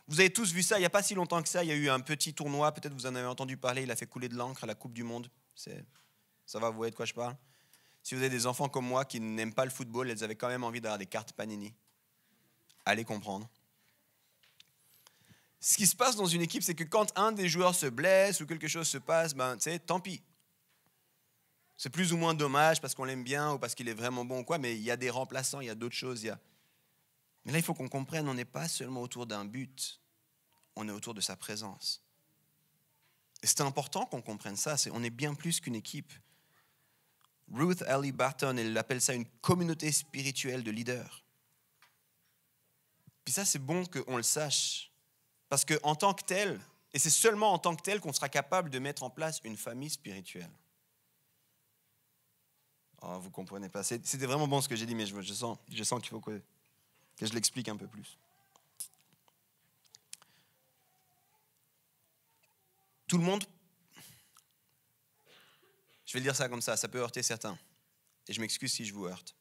Vous avez tous vu ça, il n'y a pas si longtemps que ça, il y a eu un petit tournoi, peut-être vous en avez entendu parler, il a fait couler de l'encre à la Coupe du Monde. Ça va, vous voyez de quoi je parle? Si vous avez des enfants comme moi qui n'aiment pas le football, elles avaient quand même envie d'avoir des cartes Panini. Allez comprendre. Ce qui se passe dans une équipe, c'est que quand un des joueurs se blesse ou quelque chose se passe, tant pis. C'est plus ou moins dommage parce qu'on l'aime bien ou parce qu'il est vraiment bon ou quoi, mais il y a des remplaçants, il y a d'autres choses. Mais là, il faut qu'on comprenne, on n'est pas seulement autour d'un but, on est autour de sa présence. Et c'est important qu'on comprenne ça, on est bien plus qu'une équipe. Ruth Haley Barton, elle appelle ça une communauté spirituelle de leaders. Puis ça, c'est bon qu'on le sache, parce qu'en tant que tel, et c'est seulement en tant que tel qu'on sera capable de mettre en place une famille spirituelle. Oh, vous ne comprenez pas. C'était vraiment bon ce que j'ai dit, mais je sens qu'il faut que je l'explique un peu plus. Tout le monde, je vais le dire ça comme ça peut heurter certains. Et je m'excuse si je vous heurte.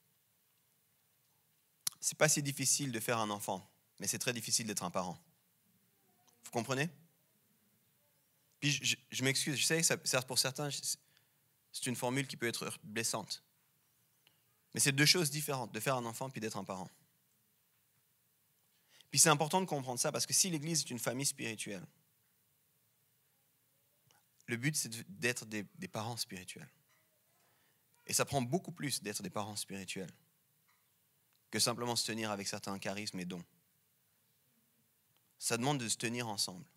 C'est pas si difficile de faire un enfant, mais c'est très difficile d'être un parent. Il Vous comprenez? Puis je m'excuse, je sais que pour certains, c'est une formule qui peut être blessante. Mais c'est deux choses différentes, de faire un enfant puis d'être un parent. Puis c'est important de comprendre ça, parce que si l'Église est une famille spirituelle, le but c'est d'être des parents spirituels. Et ça prend beaucoup plus d'être des parents spirituels que simplement se tenir avec certains charismes et dons. Ça demande de se tenir ensemble,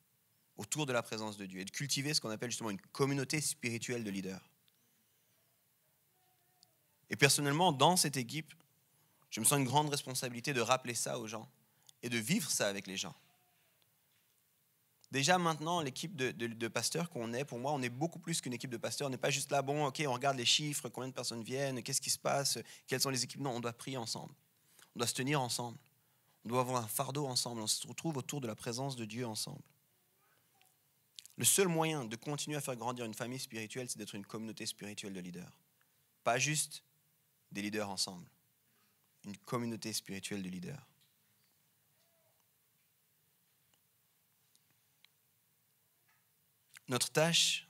autour de la présence de Dieu, et de cultiver ce qu'on appelle justement une communauté spirituelle de leaders. Et personnellement, dans cette équipe, je me sens une grande responsabilité de rappeler ça aux gens et de vivre ça avec les gens. Déjà maintenant, l'équipe de pasteurs qu'on est, pour moi, on est beaucoup plus qu'une équipe de pasteurs. On n'est pas juste là, bon, ok, on regarde les chiffres, combien de personnes viennent, qu'est-ce qui se passe, quelles sont les équipes. Non, on doit prier ensemble. On doit se tenir ensemble. On doit avoir un fardeau ensemble. On se retrouve autour de la présence de Dieu ensemble. Le seul moyen de continuer à faire grandir une famille spirituelle, c'est d'être une communauté spirituelle de leaders. Pas juste des leaders ensemble. Une communauté spirituelle de leaders. Notre tâche,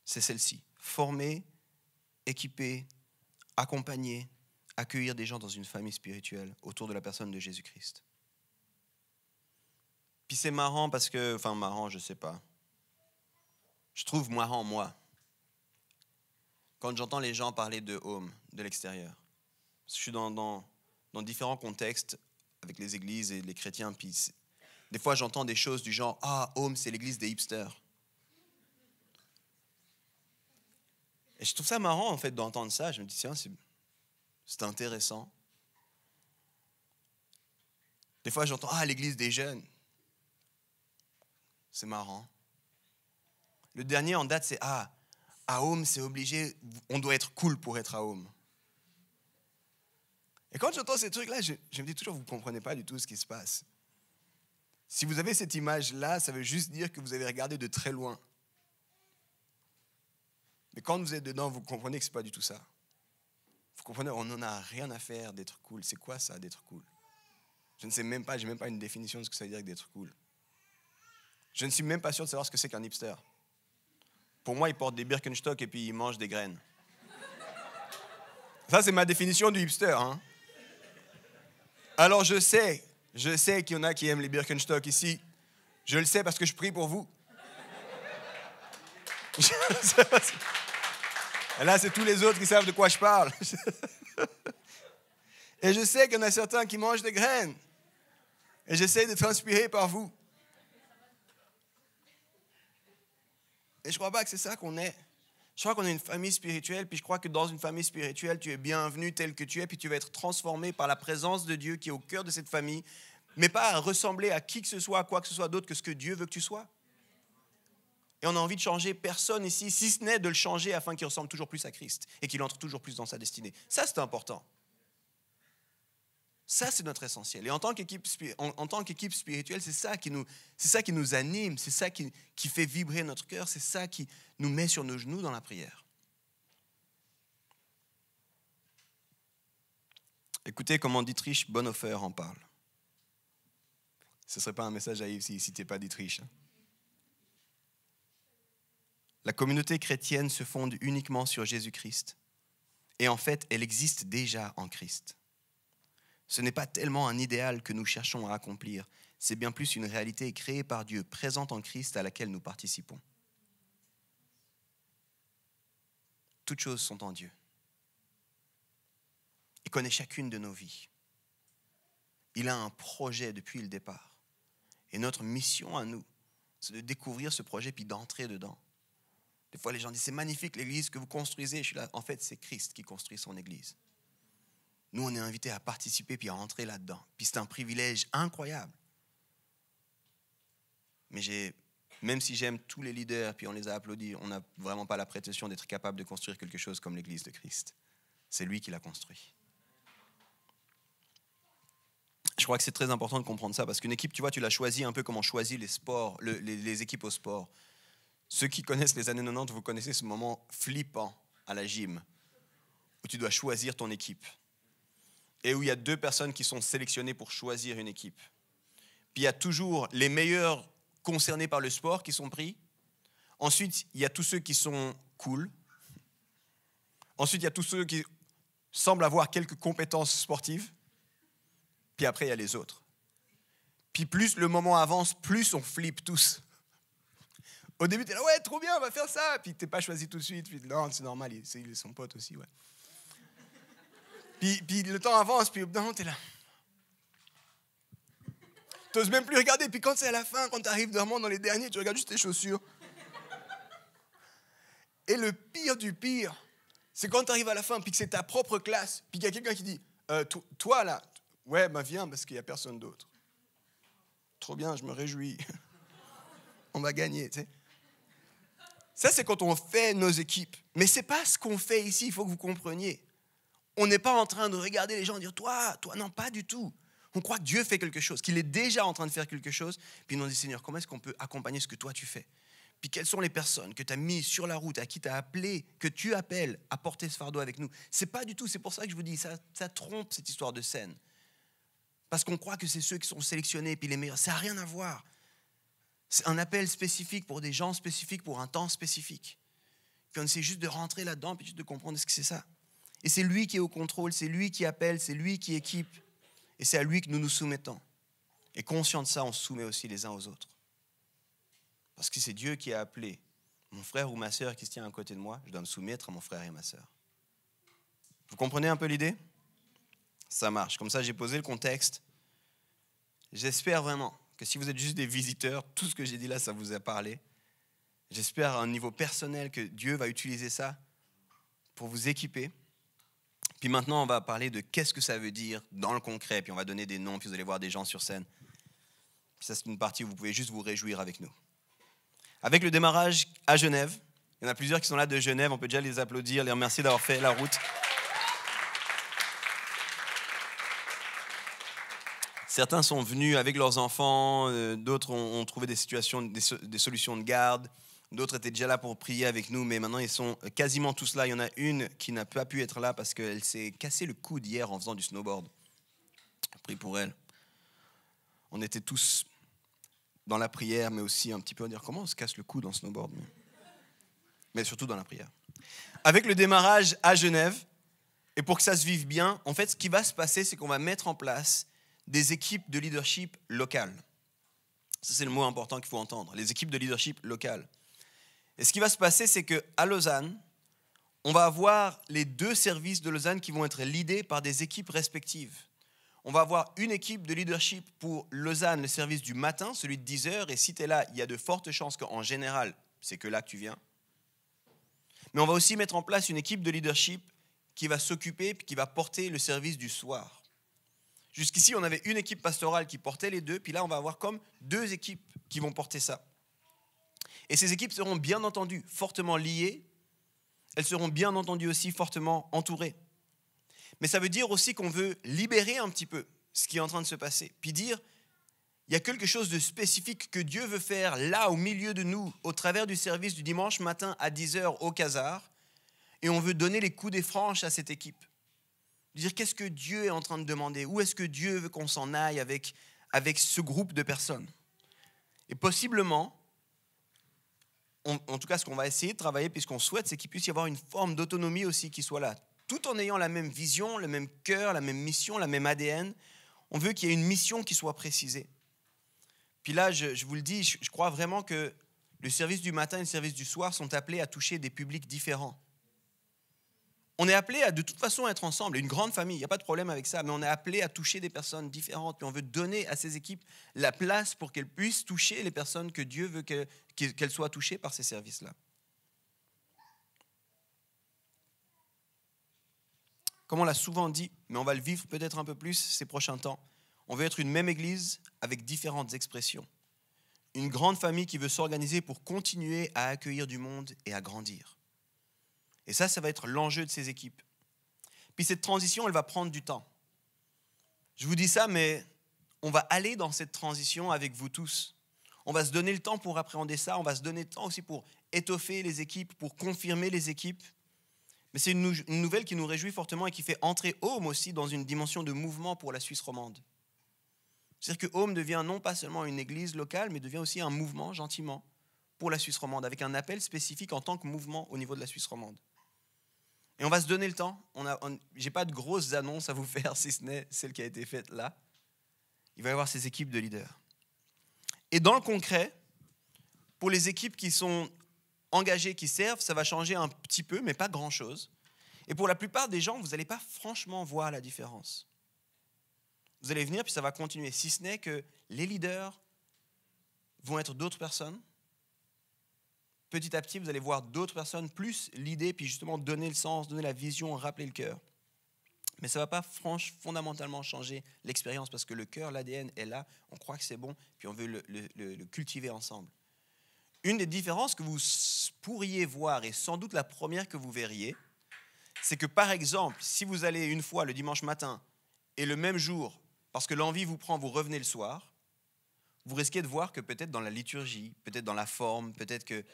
c'est celle-ci. Former, équiper, accompagner, accueillir des gens dans une famille spirituelle autour de la personne de Jésus-Christ. Puis c'est marrant parce que, enfin marrant, je sais pas. Je trouve marrant, moi, quand j'entends les gens parler de home, de l'extérieur. Je suis dans différents contextes avec les églises et les chrétiens, puis des fois j'entends des choses du genre « Ah, home, c'est l'église des hipsters ». Et je trouve ça marrant, en fait, d'entendre ça. Je me dis, tiens, c'est intéressant. Des fois, j'entends, ah, l'église des jeunes. C'est marrant. Le dernier en date, c'est, ah, à Home, c'est obligé, on doit être cool pour être à Home. Et quand j'entends ces trucs-là, je me dis toujours, vous ne comprenez pas du tout ce qui se passe. Si vous avez cette image-là, ça veut juste dire que vous avez regardé de très loin. Mais quand vous êtes dedans, vous comprenez que ce n'est pas du tout ça. Vous comprenez, on n'en a rien à faire d'être cool. C'est quoi ça, d'être cool? Je ne sais même pas, je n'ai même pas une définition de ce que ça veut dire d'être cool. Je ne suis même pas sûr de savoir ce que c'est qu'un hipster. Pour moi, il porte des Birkenstock et puis il mange des graines. Ça, c'est ma définition du hipster. Hein? Alors, je sais qu'il y en a qui aiment les Birkenstock ici. Je le sais parce que je prie pour vous. Et là, c'est tous les autres qui savent de quoi je parle. Et je sais qu'il y en a certains qui mangent des graines. Et j'essaie d'être inspiré par vous. Et je ne crois pas que c'est ça qu'on est. Je crois qu'on est une famille spirituelle, puis je crois que dans une famille spirituelle, tu es bienvenu tel que tu es, puis tu vas être transformé par la présence de Dieu qui est au cœur de cette famille, mais pas à ressembler à qui que ce soit, à quoi que ce soit d'autre que ce que Dieu veut que tu sois. Et on a envie de changer personne ici, si ce n'est de le changer afin qu'il ressemble toujours plus à Christ et qu'il entre toujours plus dans sa destinée. Ça, c'est important. Ça, c'est notre essentiel. Et en tant qu'équipe spirituelle, c'est ça qui nous anime, c'est ça qui fait vibrer notre cœur, c'est ça qui nous met sur nos genoux dans la prière. Écoutez comment Dietrich Bonhoeffer en parle. Ce ne serait pas un message à Yves s'il ne citait pas Dietrich. La communauté chrétienne se fonde uniquement sur Jésus-Christ. Et en fait, elle existe déjà en Christ. Ce n'est pas tellement un idéal que nous cherchons à accomplir, c'est bien plus une réalité créée par Dieu, présente en Christ à laquelle nous participons. Toutes choses sont en Dieu. Il connaît chacune de nos vies. Il a un projet depuis le départ. Et notre mission à nous, c'est de découvrir ce projet puis d'entrer dedans. Des fois, les gens disent, c'est magnifique l'église que vous construisez. Je suis là, en fait, c'est Christ qui construit son église. Nous, on est invités à participer puis à entrer là-dedans. Puis c'est un privilège incroyable. Mais même si j'aime tous les leaders puis on les a applaudis, on n'a vraiment pas la prétention d'être capable de construire quelque chose comme l'église de Christ. C'est lui qui l'a construit. Je crois que c'est très important de comprendre ça parce qu'une équipe, tu vois, tu l'as choisie un peu comme on choisit les sports, les équipes au sport. Ceux qui connaissent les années 90, vous connaissez ce moment flippant à la gym où tu dois choisir ton équipe et où il y a 2 personnes qui sont sélectionnées pour choisir une équipe. Puis il y a toujours les meilleurs concernés par le sport qui sont pris. Ensuite, il y a tous ceux qui sont cool. Ensuite, il y a tous ceux qui semblent avoir quelques compétences sportives. Puis après, il y a les autres. Puis plus le moment avance, plus on flippe tous. Au début, tu es là, ouais, trop bien, on va faire ça. Puis tu n'es pas choisi tout de suite. Puis non, c'est normal, il est son pote aussi, ouais. Puis le temps avance, puis non, tu es là. Tu n'oses même plus regarder. Puis quand c'est à la fin, quand tu arrives vraiment dans les derniers, tu regardes juste tes chaussures. Et le pire du pire, c'est quand tu arrives à la fin, puis que c'est ta propre classe, puis qu'il y a quelqu'un qui dit, toi là, ouais, ben viens, parce qu'il n'y a personne d'autre. Trop bien, je me réjouis. On va gagner, tu sais. Ça, c'est quand on fait nos équipes. Mais ce n'est pas ce qu'on fait ici, il faut que vous compreniez. On n'est pas en train de regarder les gens et dire, toi, non, pas du tout. On croit que Dieu fait quelque chose, qu'il est déjà en train de faire quelque chose. Puis nous on dit, Seigneur, comment est-ce qu'on peut accompagner ce que toi tu fais? Puis quelles sont les personnes que tu as mises sur la route, à qui tu as appelé, que tu appelles à porter ce fardeau avec nous? C'est pas du tout, c'est pour ça que je vous dis, ça trompe cette histoire de scène. Parce qu'on croit que c'est ceux qui sont sélectionnés, puis les meilleurs. Ça n'a rien à voir. C'est un appel spécifique pour des gens spécifiques, pour un temps spécifique. Puis on essaie juste de rentrer là-dedans, puis juste de comprendre ce que c'est ça. Et c'est lui qui est au contrôle, c'est lui qui appelle, c'est lui qui équipe. Et c'est à lui que nous nous soumettons. Et conscient de ça, on se soumet aussi les uns aux autres. Parce que c'est Dieu qui a appelé mon frère ou ma sœur qui se tient à côté de moi, je dois me soumettre à mon frère et à ma sœur. Vous comprenez un peu l'idée? Ça marche. Comme ça, j'ai posé le contexte. J'espère vraiment que si vous êtes juste des visiteurs, tout ce que j'ai dit là, ça vous a parlé. J'espère à un niveau personnel que Dieu va utiliser ça pour vous équiper. Puis maintenant, on va parler de qu'est-ce que ça veut dire dans le concret. Puis on va donner des noms, puis vous allez voir des gens sur scène. Puis ça, c'est une partie où vous pouvez juste vous réjouir avec nous. Avec le démarrage à Genève, il y en a plusieurs qui sont là de Genève. On peut déjà les applaudir, les remercier d'avoir fait la route. Certains sont venus avec leurs enfants, d'autres ont trouvé des solutions de garde, d'autres étaient déjà là pour prier avec nous, mais maintenant ils sont quasiment tous là. Il y en a une qui n'a pas pu être là parce qu'elle s'est cassé le coude hier en faisant du snowboard. Prie pour elle. On était tous dans la prière, mais aussi un petit peu à dire comment on se casse le coude en snowboard, mais surtout dans la prière. Avec le démarrage à Genève, et pour que ça se vive bien, en fait, ce qui va se passer, c'est qu'on va mettre en place des équipes de leadership locales. Ça, c'est le mot important qu'il faut entendre, les équipes de leadership locales. Et ce qui va se passer, c'est qu'à Lausanne, on va avoir les 2 services de Lausanne qui vont être leadés par des équipes respectives. On va avoir une équipe de leadership pour Lausanne, le service du matin, celui de 10h, et si tu es là, il y a de fortes chances qu'en général, c'est que là que tu viens. Mais on va aussi mettre en place une équipe de leadership qui va s'occuper, qui va porter le service du soir. Jusqu'ici, on avait une équipe pastorale qui portait les 2, puis là, on va avoir comme 2 équipes qui vont porter ça. Et ces équipes seront bien entendu fortement liées, elles seront bien entendu aussi fortement entourées. Mais ça veut dire aussi qu'on veut libérer un petit peu ce qui est en train de se passer, puis dire, il y a quelque chose de spécifique que Dieu veut faire là, au milieu de nous, au travers du service du dimanche matin à 10h au Casar, et on veut donner les coups des franches à cette équipe. Dire qu'est-ce que Dieu est en train de demander, où est-ce que Dieu veut qu'on s'en aille avec ce groupe de personnes. Et possiblement, en tout cas ce qu'on va essayer de travailler, puisqu'on souhaite, c'est qu'il puisse y avoir une forme d'autonomie aussi qui soit là, tout en ayant la même vision, le même cœur, la même mission, la même ADN. On veut qu'il y ait une mission qui soit précisée. Puis là, je vous le dis, je crois vraiment que le service du matin et le service du soir sont appelés à toucher des publics différents. On est appelé à de toute façon être ensemble, une grande famille, il n'y a pas de problème avec ça, mais on est appelé à toucher des personnes différentes. Puis on veut donner à ces équipes la place pour qu'elles puissent toucher les personnes que Dieu veut qu'elles soient touchées par ces services-là. Comme on l'a souvent dit, mais on va le vivre peut-être un peu plus ces prochains temps, on veut être une même église avec différentes expressions. Une grande famille qui veut s'organiser pour continuer à accueillir du monde et à grandir. Et ça va être l'enjeu de ces équipes. Puis cette transition, elle va prendre du temps. Je vous dis ça, mais on va aller dans cette transition avec vous tous. On va se donner le temps pour appréhender ça, on va se donner le temps aussi pour étoffer les équipes, pour confirmer les équipes. Mais c'est une nouvelle qui nous réjouit fortement et qui fait entrer Home aussi dans une dimension de mouvement pour la Suisse romande. C'est-à-dire que Home devient non pas seulement une église locale, mais devient aussi un mouvement, gentiment, pour la Suisse romande, avec un appel spécifique en tant que mouvement au niveau de la Suisse romande. Et on va se donner le temps. Je n'ai pas de grosses annonces à vous faire, si ce n'est celle qui a été faite là. Il va y avoir ces équipes de leaders. Et dans le concret, pour les équipes qui sont engagées, qui servent, ça va changer un petit peu, mais pas grand-chose. Et pour la plupart des gens, vous n'allez pas franchement voir la différence. Vous allez venir, puis ça va continuer. Si ce n'est que les leaders vont être d'autres personnes. Petit à petit, vous allez voir d'autres personnes, plus l'idée, puis justement donner le sens, donner la vision, rappeler le cœur. Mais ça ne va pas fondamentalement changer l'expérience, parce que le cœur, l'ADN est là, on croit que c'est bon, puis on veut le cultiver ensemble. Une des différences que vous pourriez voir, et sans doute la première que vous verriez, c'est que par exemple, si vous allez une fois le dimanche matin, et le même jour, parce que l'envie vous prend, vous revenez le soir, vous risquez de voir que peut-être dans la liturgie, peut-être dans la forme, peut-être que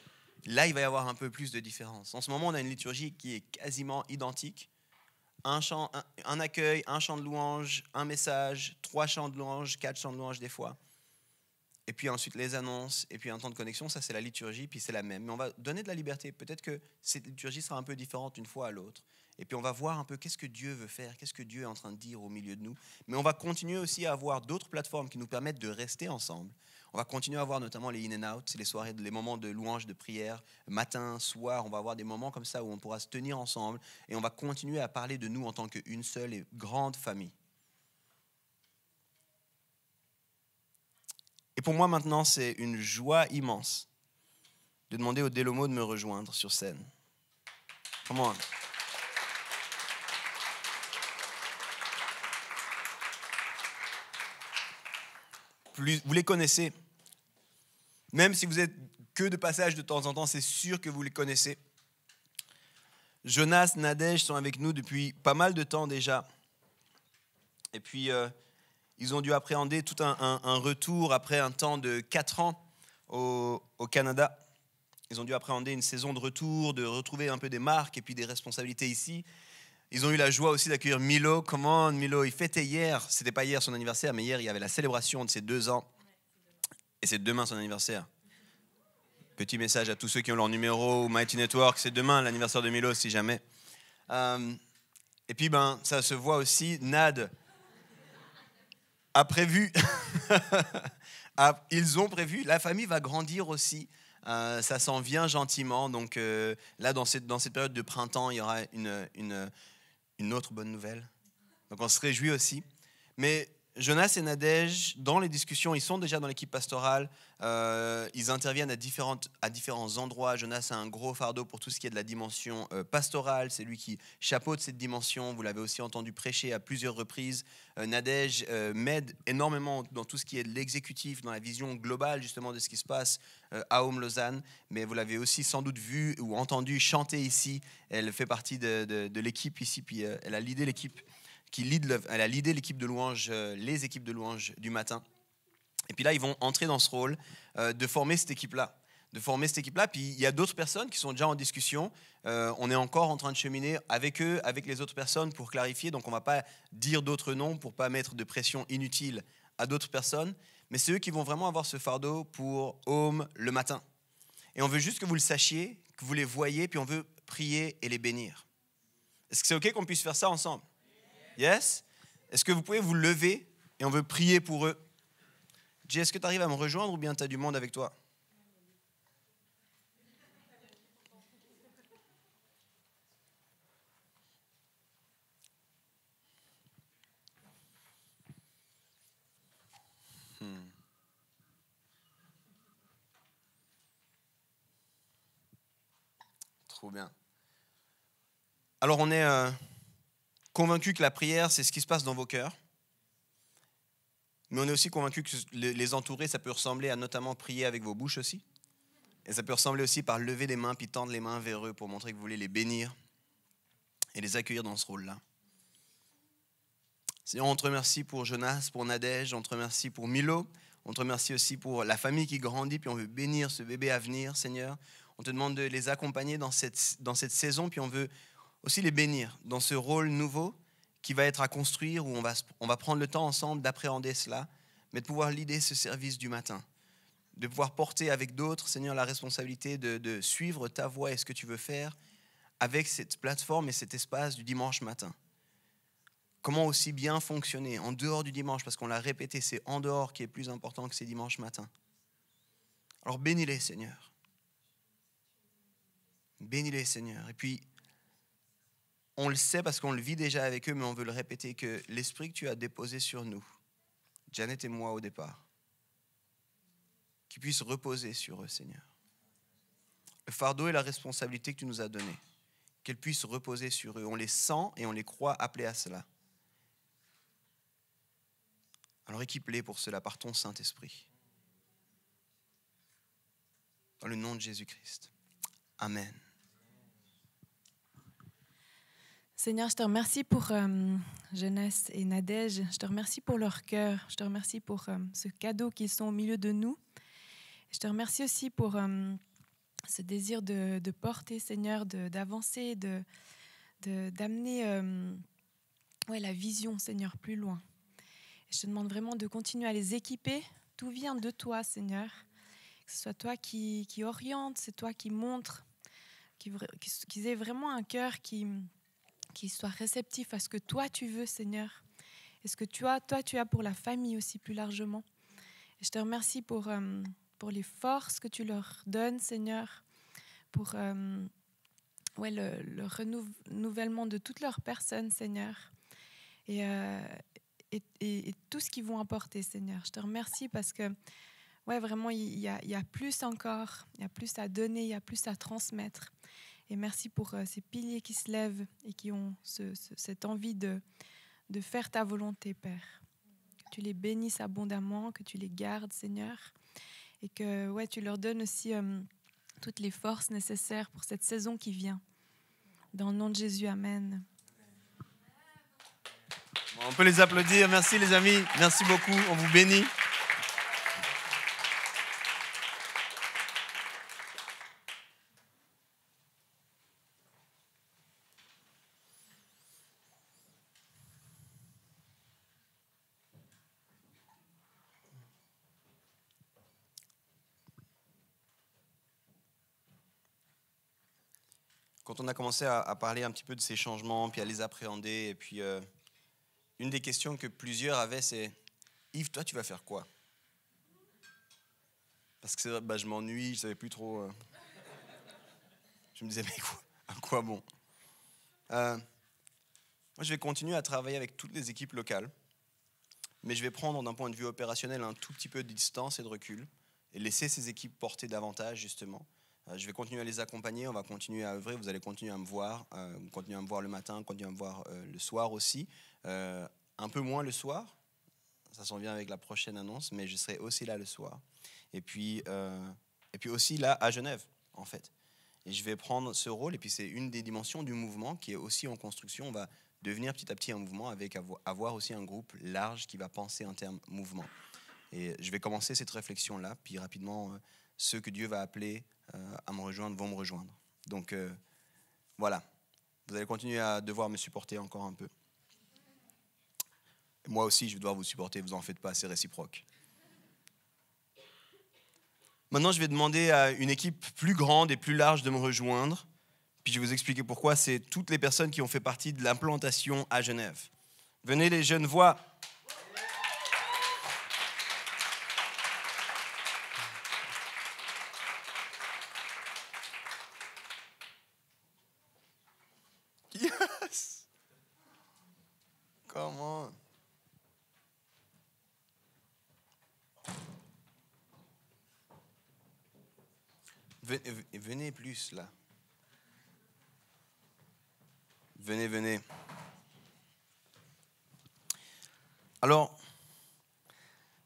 là, il va y avoir un peu plus de différence. En ce moment, on a une liturgie qui est quasiment identique. Un accueil, un chant de louange, un message, 3 chants de louange, 4 chants de louange des fois. Et puis ensuite les annonces, et puis un temps de connexion, ça c'est la liturgie, puis c'est la même. Mais on va donner de la liberté. Peut-être que cette liturgie sera un peu différente d'une fois à l'autre. Et puis on va voir un peu qu'est-ce que Dieu veut faire, qu'est-ce que Dieu est en train de dire au milieu de nous. Mais on va continuer aussi à avoir d'autres plateformes qui nous permettent de rester ensemble. On va continuer à avoir notamment les in and out, c'est les soirées, les moments de louange, de prière, matin, soir. On va avoir des moments comme ça où on pourra se tenir ensemble et on va continuer à parler de nous en tant qu'une seule et grande famille. Et pour moi maintenant, c'est une joie immense de demander au Delomo de me rejoindre sur scène. Come on. Vous les connaissez. Même si vous êtes que de passage de temps en temps, c'est sûr que vous les connaissez. Jonas, Nadège sont avec nous depuis pas mal de temps déjà. Et puis, ils ont dû appréhender tout un retour après un temps de 4 ans au Canada. Ils ont dû appréhender une saison de retour, de retrouver un peu des marques et puis des responsabilités ici. Ils ont eu la joie aussi d'accueillir Milo. Comment Milo, il fêtait hier, c'était pas hier son anniversaire, mais hier il y avait la célébration de ses 2 ans. Et c'est demain son anniversaire. Petit message à tous ceux qui ont leur numéro ou Mighty Network, c'est demain l'anniversaire de Milo si jamais. Et puis ça se voit aussi, Nad a prévu, ils ont prévu, la famille va grandir aussi. Ça s'en vient gentiment. Donc là, dans cette période de printemps, il y aura une autre bonne nouvelle. Donc on se réjouit aussi. Mais Jonas et Nadège, dans les discussions, ils sont déjà dans l'équipe pastorale. Ils interviennent à différents endroits. Jonas a un gros fardeau pour tout ce qui est de la dimension pastorale. C'est lui qui chapeaute cette dimension. Vous l'avez aussi entendu prêcher à plusieurs reprises. Nadège m'aide énormément dans tout ce qui est de l'exécutif, dans la vision globale justement de ce qui se passe à Home Lausanne. Mais vous l'avez aussi sans doute vu ou entendu chanter ici. Elle fait partie de l'équipe ici, puis elle a leadé l'équipe. Elle a leadé l'équipe de louange, les équipes de louange du matin. Et puis là, ils vont entrer dans ce rôle de former cette équipe-là. Puis il y a d'autres personnes qui sont déjà en discussion. On est encore en train de cheminer avec eux, avec les autres personnes pour clarifier. Donc on ne va pas dire d'autres noms pour ne pas mettre de pression inutile à d'autres personnes. Mais c'est eux qui vont vraiment avoir ce fardeau pour Home le matin. Et on veut juste que vous le sachiez, que vous les voyez, puis on veut prier et les bénir. Est-ce que c'est OK qu'on puisse faire ça ensemble? Yes? Est-ce que vous pouvez vous lever et on veut prier pour eux? Jay, est-ce que tu arrives à me rejoindre ou bien tu as du monde avec toi? Trop bien. Alors on est convaincu que la prière, c'est ce qui se passe dans vos cœurs. Mais on est aussi convaincu que les entourer, ça peut ressembler à notamment prier avec vos bouches aussi. Et ça peut ressembler aussi par lever les mains puis tendre les mains vers eux pour montrer que vous voulez les bénir et les accueillir dans ce rôle-là. Seigneur, on te remercie pour Jonas, pour Nadège, on te remercie pour Milo, on te remercie aussi pour la famille qui grandit, puis on veut bénir ce bébé à venir, Seigneur. On te demande de les accompagner dans cette saison, puis on veut aussi les bénir dans ce rôle nouveau qui va être à construire, où on va prendre le temps ensemble d'appréhender cela, mais de pouvoir leader ce service du matin, de pouvoir porter avec d'autres, Seigneur, la responsabilité de suivre ta voie et ce que tu veux faire avec cette plateforme et cet espace du dimanche matin. Comment aussi bien fonctionner en dehors du dimanche, parce qu'on l'a répété, c'est en dehors qui est plus important que ces dimanches matins. Alors bénis-les, Seigneur. Bénis-les, Seigneur. Et puis, on le sait parce qu'on le vit déjà avec eux, mais on veut le répéter, que l'esprit que tu as déposé sur nous, Janet et moi au départ, qu'il puisse reposer sur eux, Seigneur. Le fardeau et la responsabilité que tu nous as donnée, qu'elle puisse reposer sur eux. On les sent et on les croit appelés à cela. Alors équipe-les pour cela par ton Saint-Esprit. Dans le nom de Jésus-Christ. Amen. Seigneur, je te remercie pour Jeunesse et Nadège. Je te remercie pour leur cœur. Je te remercie pour ce cadeau qu'ils sont au milieu de nous. Je te remercie aussi pour ce désir de porter, Seigneur, d'avancer, d'amener la vision, Seigneur, plus loin. Et je te demande vraiment de continuer à les équiper. Tout vient de toi, Seigneur. Que ce soit toi qui oriente, c'est toi qui montre, qu'ils aient vraiment un cœur qui soit réceptif à ce que toi tu veux, Seigneur. Et ce que toi tu as pour la famille aussi plus largement. Et je te remercie pour les forces que tu leur donnes, Seigneur, pour le renouvellement de toute leur personne, Seigneur. Et tout ce qu'ils vont apporter, Seigneur. Je te remercie parce que vraiment, il y a plus encore, il y a plus à donner, il y a plus à transmettre. Et merci pour ces piliers qui se lèvent et qui ont cette envie de faire ta volonté, Père. Que tu les bénisses abondamment, que tu les gardes, Seigneur, et que tu leur donnes aussi toutes les forces nécessaires pour cette saison qui vient. Dans le nom de Jésus, Amen. On peut les applaudir. Merci les amis. Merci beaucoup. On vous bénit. Quand on a commencé à parler un petit peu de ces changements, puis à les appréhender, et puis une des questions que plusieurs avaient, c'est « Yves, toi, tu vas faire quoi ?» Parce que c'est vrai, je m'ennuie, je ne savais plus trop. Je me disais, mais quoi, à quoi bon moi, je vais continuer à travailler avec toutes les équipes locales, mais je vais prendre d'un point de vue opérationnel un tout petit peu de distance et de recul, et laisser ces équipes porter davantage, justement. Je vais continuer à les accompagner, on va continuer à œuvrer, vous allez continuer à me voir, continuer à me voir le matin, continuer à me voir le soir aussi. Un peu moins le soir, ça s'en vient avec la prochaine annonce, mais je serai aussi là le soir. Et puis aussi là à Genève, en fait. Et je vais prendre ce rôle, et puis c'est une des dimensions du mouvement qui est aussi en construction. On va devenir petit à petit un mouvement avec avoir aussi un groupe large qui va penser en termes mouvement. Et je vais commencer cette réflexion-là, puis rapidement, ceux que Dieu va appeler à me rejoindre vont me rejoindre. Donc voilà, vous allez continuer à devoir me supporter encore un peu. Moi aussi, je vais devoir vous supporter, vous en faites pas, c'est réciproque. Maintenant, je vais demander à une équipe plus grande et plus large de me rejoindre. Puis je vais vous expliquer pourquoi. C'est toutes les personnes qui ont fait partie de l'implantation à Genève. Venez les jeunes voix. Yes! Come on. Venez plus là. Venez. Alors,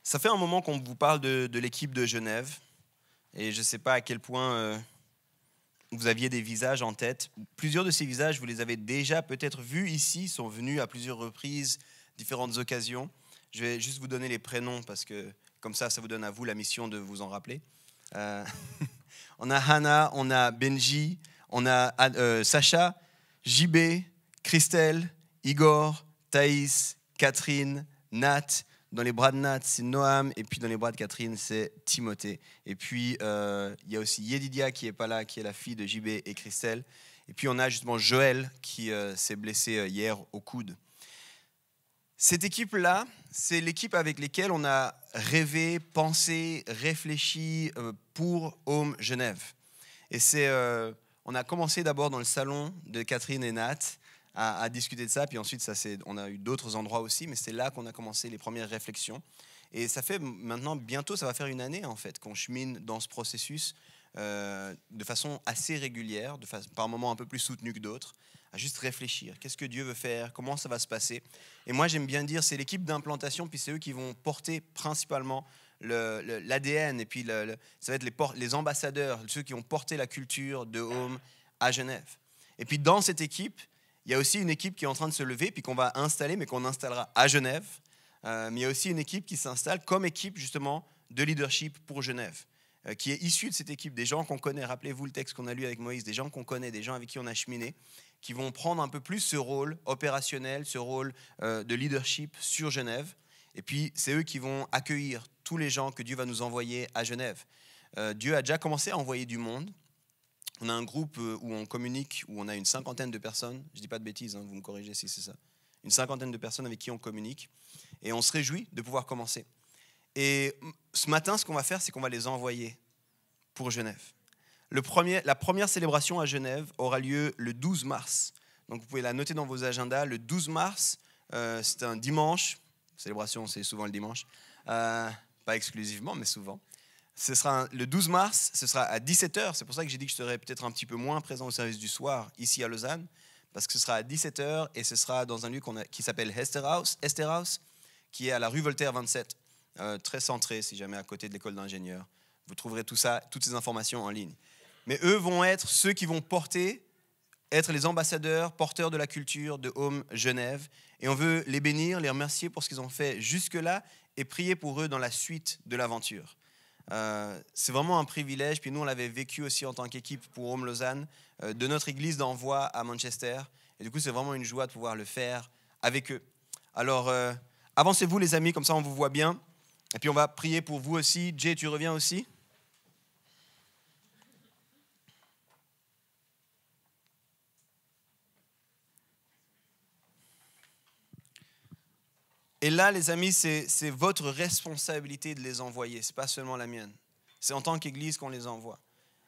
ça fait un moment qu'on vous parle de l'équipe de Genève. Et je ne sais pas à quel point vous aviez des visages en tête. Plusieurs de ces visages, vous les avez déjà peut-être vus ici, sont venus à plusieurs reprises, différentes occasions. Je vais juste vous donner les prénoms parce que comme ça vous donne à vous la mission de vous en rappeler. On a Hannah, on a Benji, on a Sacha, JB, Christelle, Igor, Thaïs, Catherine, Nat, Dans les bras de Nat, c'est Noam. Et puis dans les bras de Catherine, c'est Timothée. Et puis il y a aussi Yedidia qui n'est pas là, qui est la fille de JB et Christelle. Et puis on a justement Joël qui s'est blessé hier au coude. Cette équipe-là, c'est l'équipe avec laquelle on a rêvé, pensé, réfléchi pour Home Genève. Et on a commencé d'abord dans le salon de Catherine et Nat à discuter de ça, puis ensuite on a eu d'autres endroits aussi, mais c'est là qu'on a commencé les premières réflexions. Et ça fait maintenant, bientôt, ça va faire une année en fait, qu'on chemine dans ce processus de façon assez régulière, par moments un peu plus soutenu que d'autres, à juste réfléchir. Qu'est-ce que Dieu veut faire? Comment ça va se passer? Et moi, j'aime bien dire, c'est l'équipe d'implantation, puis c'est eux qui vont porter principalement l'ADN, et puis ça va être les ambassadeurs, ceux qui vont porter la culture de Home à Genève. Et puis dans cette équipe, il y a aussi une équipe qui est en train de se lever, puis qu'on va installer, mais qu'on installera à Genève. Mais il y a aussi une équipe qui s'installe comme équipe justement de leadership pour Genève, qui est issue de cette équipe, des gens qu'on connaît. Rappelez-vous le texte qu'on a lu avec Moïse, des gens qu'on connaît, des gens avec qui on a cheminé, qui vont prendre un peu plus ce rôle opérationnel, ce rôle de leadership sur Genève. Et puis, c'est eux qui vont accueillir tous les gens que Dieu va nous envoyer à Genève. Dieu a déjà commencé à envoyer du monde. On a un groupe où on communique, où on a une 50aine de personnes. Je ne dis pas de bêtises, hein, vous me corrigez si c'est ça. Une 50aine de personnes avec qui on communique. Et on se réjouit de pouvoir commencer. Et ce matin, ce qu'on va faire, c'est qu'on va les envoyer pour Genève. La première célébration à Genève aura lieu le 12 mars. Donc vous pouvez la noter dans vos agendas. Le 12 mars, c'est un dimanche. Célébration, c'est souvent le dimanche. Pas exclusivement, mais souvent. Le 12 mars, ce sera à 17h. C'est pour ça que j'ai dit que je serai peut-être un petit peu moins présent au service du soir ici à Lausanne, parce que ce sera à 17h et ce sera dans un lieu qui s'appelle Esterhaus, qui est à la rue Voltaire 27, très centré, si jamais à côté de l'école d'ingénieurs. Vous trouverez tout ça, toutes ces informations en ligne. Mais eux vont être ceux qui vont être les ambassadeurs, porteurs de la culture de Home Genève. Et on veut les bénir, les remercier pour ce qu'ils ont fait jusque-là et prier pour eux dans la suite de l'aventure. C'est vraiment un privilège. Puis nous, on l'avait vécu aussi en tant qu'équipe pour Home Lausanne, de notre église d'envoi à Manchester. Et du coup, c'est vraiment une joie de pouvoir le faire avec eux. Alors, avancez-vous les amis, comme ça on vous voit bien. Et puis on va prier pour vous aussi. Jay, tu reviens aussi? Et là, les amis, c'est votre responsabilité de les envoyer. Ce n'est pas seulement la mienne. C'est en tant qu'Église qu'on les envoie.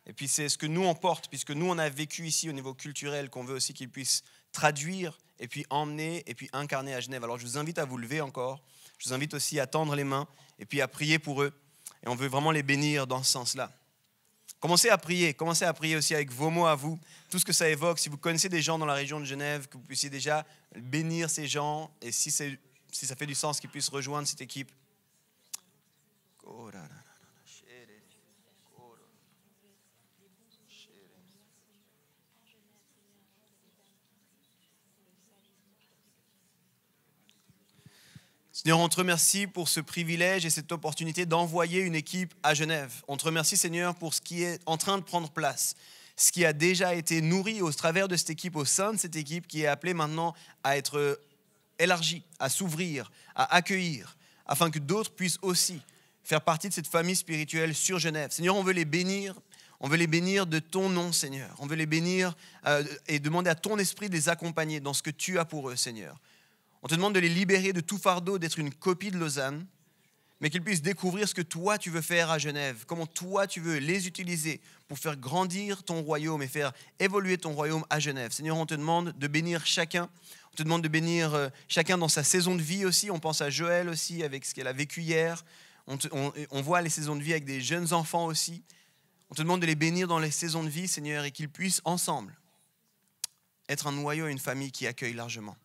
Et puis c'est ce que nous on porte, puisque nous on a vécu ici au niveau culturel, qu'on veut aussi qu'ils puissent traduire et puis emmener et puis incarner à Genève. Alors je vous invite à vous lever encore. Je vous invite aussi à tendre les mains et puis à prier pour eux. Et on veut vraiment les bénir dans ce sens-là. Commencez à prier aussi avec vos mots à vous, tout ce que ça évoque. Si vous connaissez des gens dans la région de Genève, que vous puissiez déjà bénir ces gens, et si ça fait du sens qu'ils puissent rejoindre cette équipe. Seigneur, on te remercie pour ce privilège et cette opportunité d'envoyer une équipe à Genève. On te remercie, Seigneur, pour ce qui est en train de prendre place, ce qui a déjà été nourri au travers de cette équipe, au sein de cette équipe qui est appelée maintenant à être élargie, à s'ouvrir, à accueillir, afin que d'autres puissent aussi faire partie de cette famille spirituelle sur Genève. Seigneur, on veut les bénir de ton nom, Seigneur. On veut les bénir et demander à ton esprit de les accompagner dans ce que tu as pour eux, Seigneur. On te demande de les libérer de tout fardeau, d'être une copie de Lausanne, mais qu'ils puissent découvrir ce que toi tu veux faire à Genève, comment toi tu veux les utiliser pour faire grandir ton royaume et faire évoluer ton royaume à Genève. Seigneur, on te demande de bénir chacun. On te demande de bénir chacun dans sa saison de vie aussi. On pense à Joël aussi avec ce qu'elle a vécu hier. On voit les saisons de vie avec des jeunes enfants aussi. On te demande de les bénir dans les saisons de vie, Seigneur, et qu'ils puissent ensemble être un noyau et une famille qui accueille largement.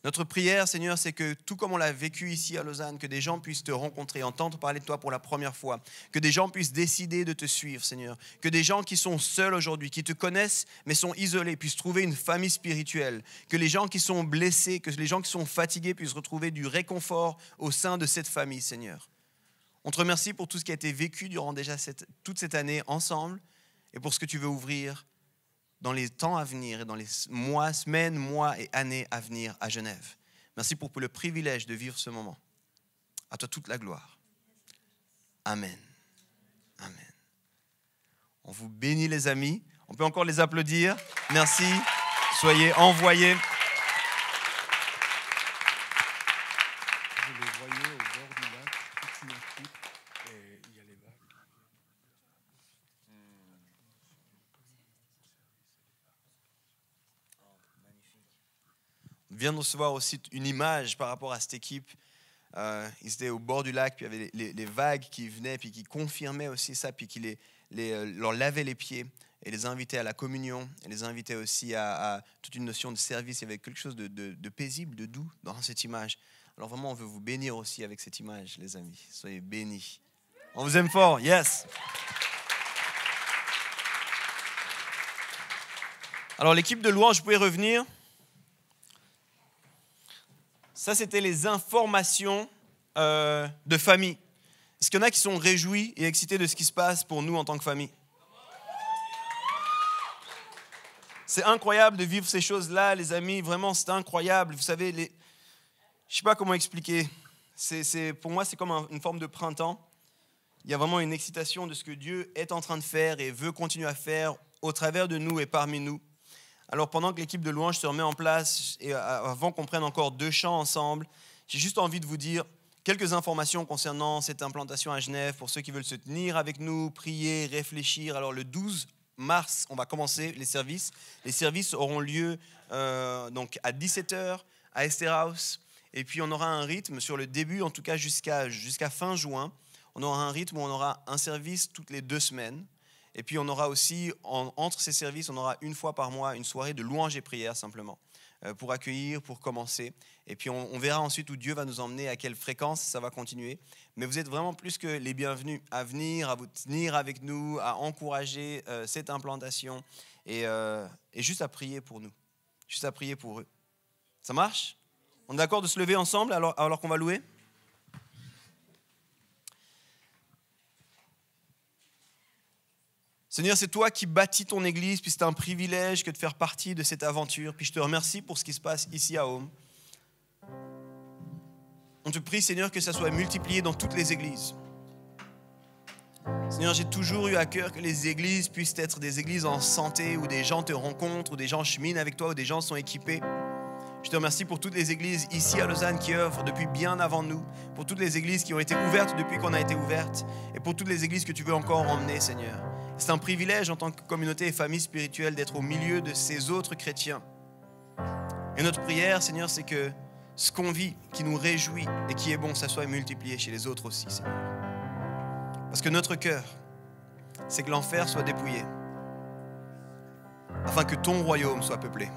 Notre prière, Seigneur, c'est que tout comme on l'a vécu ici à Lausanne, que des gens puissent te rencontrer, entendre parler de toi pour la première fois, que des gens puissent décider de te suivre, Seigneur, que des gens qui sont seuls aujourd'hui, qui te connaissent mais sont isolés, puissent trouver une famille spirituelle, que les gens qui sont blessés, que les gens qui sont fatigués puissent retrouver du réconfort au sein de cette famille, Seigneur. On te remercie pour tout ce qui a été vécu durant déjà toute cette année ensemble et pour ce que tu veux ouvrir dans les temps à venir et dans les semaines, mois et années à venir à Genève. Merci pour le privilège de vivre ce moment. À toi toute la gloire. Amen. Amen. On vous bénit les amis. On peut encore les applaudir. Merci. Soyez envoyés. Vous les voyez au bord du lac, toute une équipe, et il y a les vagues. On vient de recevoir aussi une image par rapport à cette équipe. Ils étaient au bord du lac, puis il y avait les vagues qui venaient, puis qui confirmaient aussi ça, puis qui leur lavaient les pieds et les invitaient à la communion, et les invitaient aussi à toute une notion de service. Il y avait quelque chose de paisible, de doux dans cette image. Alors vraiment, on veut vous bénir aussi avec cette image, les amis. Soyez bénis. On vous aime fort, yes. Alors l'équipe de louange, vous pouvez revenir. Ça, c'était les informations de famille. Est-ce qu'il y en a qui sont réjouis et excités de ce qui se passe pour nous en tant que famille? C'est incroyable de vivre ces choses-là, les amis. Vraiment, c'est incroyable. Vous savez, je ne sais pas comment expliquer. Pour moi, c'est comme une forme de printemps. Il y a vraiment une excitation de ce que Dieu est en train de faire et veut continuer à faire au travers de nous et parmi nous. Alors, pendant que l'équipe de louange se remet en place, et avant qu'on prenne encore 2 chants ensemble, j'ai juste envie de vous dire quelques informations concernant cette implantation à Genève pour ceux qui veulent se tenir avec nous, prier, réfléchir. Alors, le 12 mars, on va commencer les services. Les services auront lieu donc à 17h à Esther House. Et puis, on aura un rythme sur le début, en tout cas jusqu'à fin juin. On aura un rythme où on aura un service toutes les 2 semaines. Et puis on aura aussi, entre ces services, on aura une fois par mois une soirée de louange et prière simplement, pour accueillir, pour commencer. Et puis on verra ensuite où Dieu va nous emmener, à quelle fréquence ça va continuer. Mais vous êtes vraiment plus que les bienvenus à venir, à vous tenir avec nous, à encourager cette implantation et juste à prier pour nous, juste à prier pour eux. Ça marche? On est d'accord de se lever ensemble alors qu'on va louer? Seigneur, c'est toi qui bâtis ton Église, puis c'est un privilège que de faire partie de cette aventure. Puis je te remercie pour ce qui se passe ici à Home. On te prie, Seigneur, que ça soit multiplié dans toutes les églises. Seigneur, j'ai toujours eu à cœur que les églises puissent être des églises en santé, où des gens te rencontrent, où des gens cheminent avec toi, où des gens sont équipés. Je te remercie pour toutes les églises ici à Lausanne qui œuvrent depuis bien avant nous, pour toutes les églises qui ont été ouvertes depuis qu'on a été ouvertes, et pour toutes les églises que tu veux encore emmener, Seigneur. C'est un privilège en tant que communauté et famille spirituelle d'être au milieu de ces autres chrétiens. Et notre prière, Seigneur, c'est que ce qu'on vit, qui nous réjouit et qui est bon, ça soit multiplié chez les autres aussi, Seigneur. Parce que notre cœur, c'est que l'enfer soit dépouillé, afin que ton royaume soit peuplé.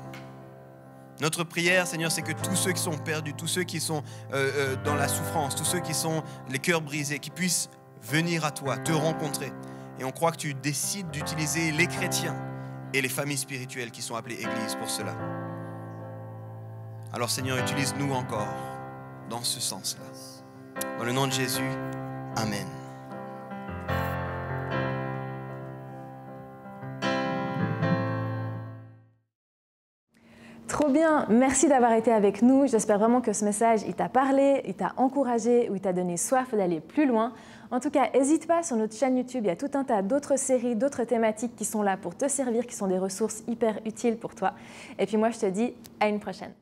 Notre prière, Seigneur, c'est que tous ceux qui sont perdus, tous ceux qui sont dans la souffrance, tous ceux qui sont les cœurs brisés, qui puissent venir à toi, te rencontrer. Et on croit que tu décides d'utiliser les chrétiens et les familles spirituelles qui sont appelées Église pour cela. Alors Seigneur, utilise-nous encore dans ce sens-là. Dans le nom de Jésus, Amen. Trop bien, merci d'avoir été avec nous. J'espère vraiment que ce message, il t'a parlé, il t'a encouragé ou il t'a donné soif d'aller plus loin. En tout cas, n'hésite pas, sur notre chaîne YouTube, il y a tout un tas d'autres séries, d'autres thématiques qui sont là pour te servir, qui sont des ressources hyper utiles pour toi. Et puis moi, je te dis à une prochaine.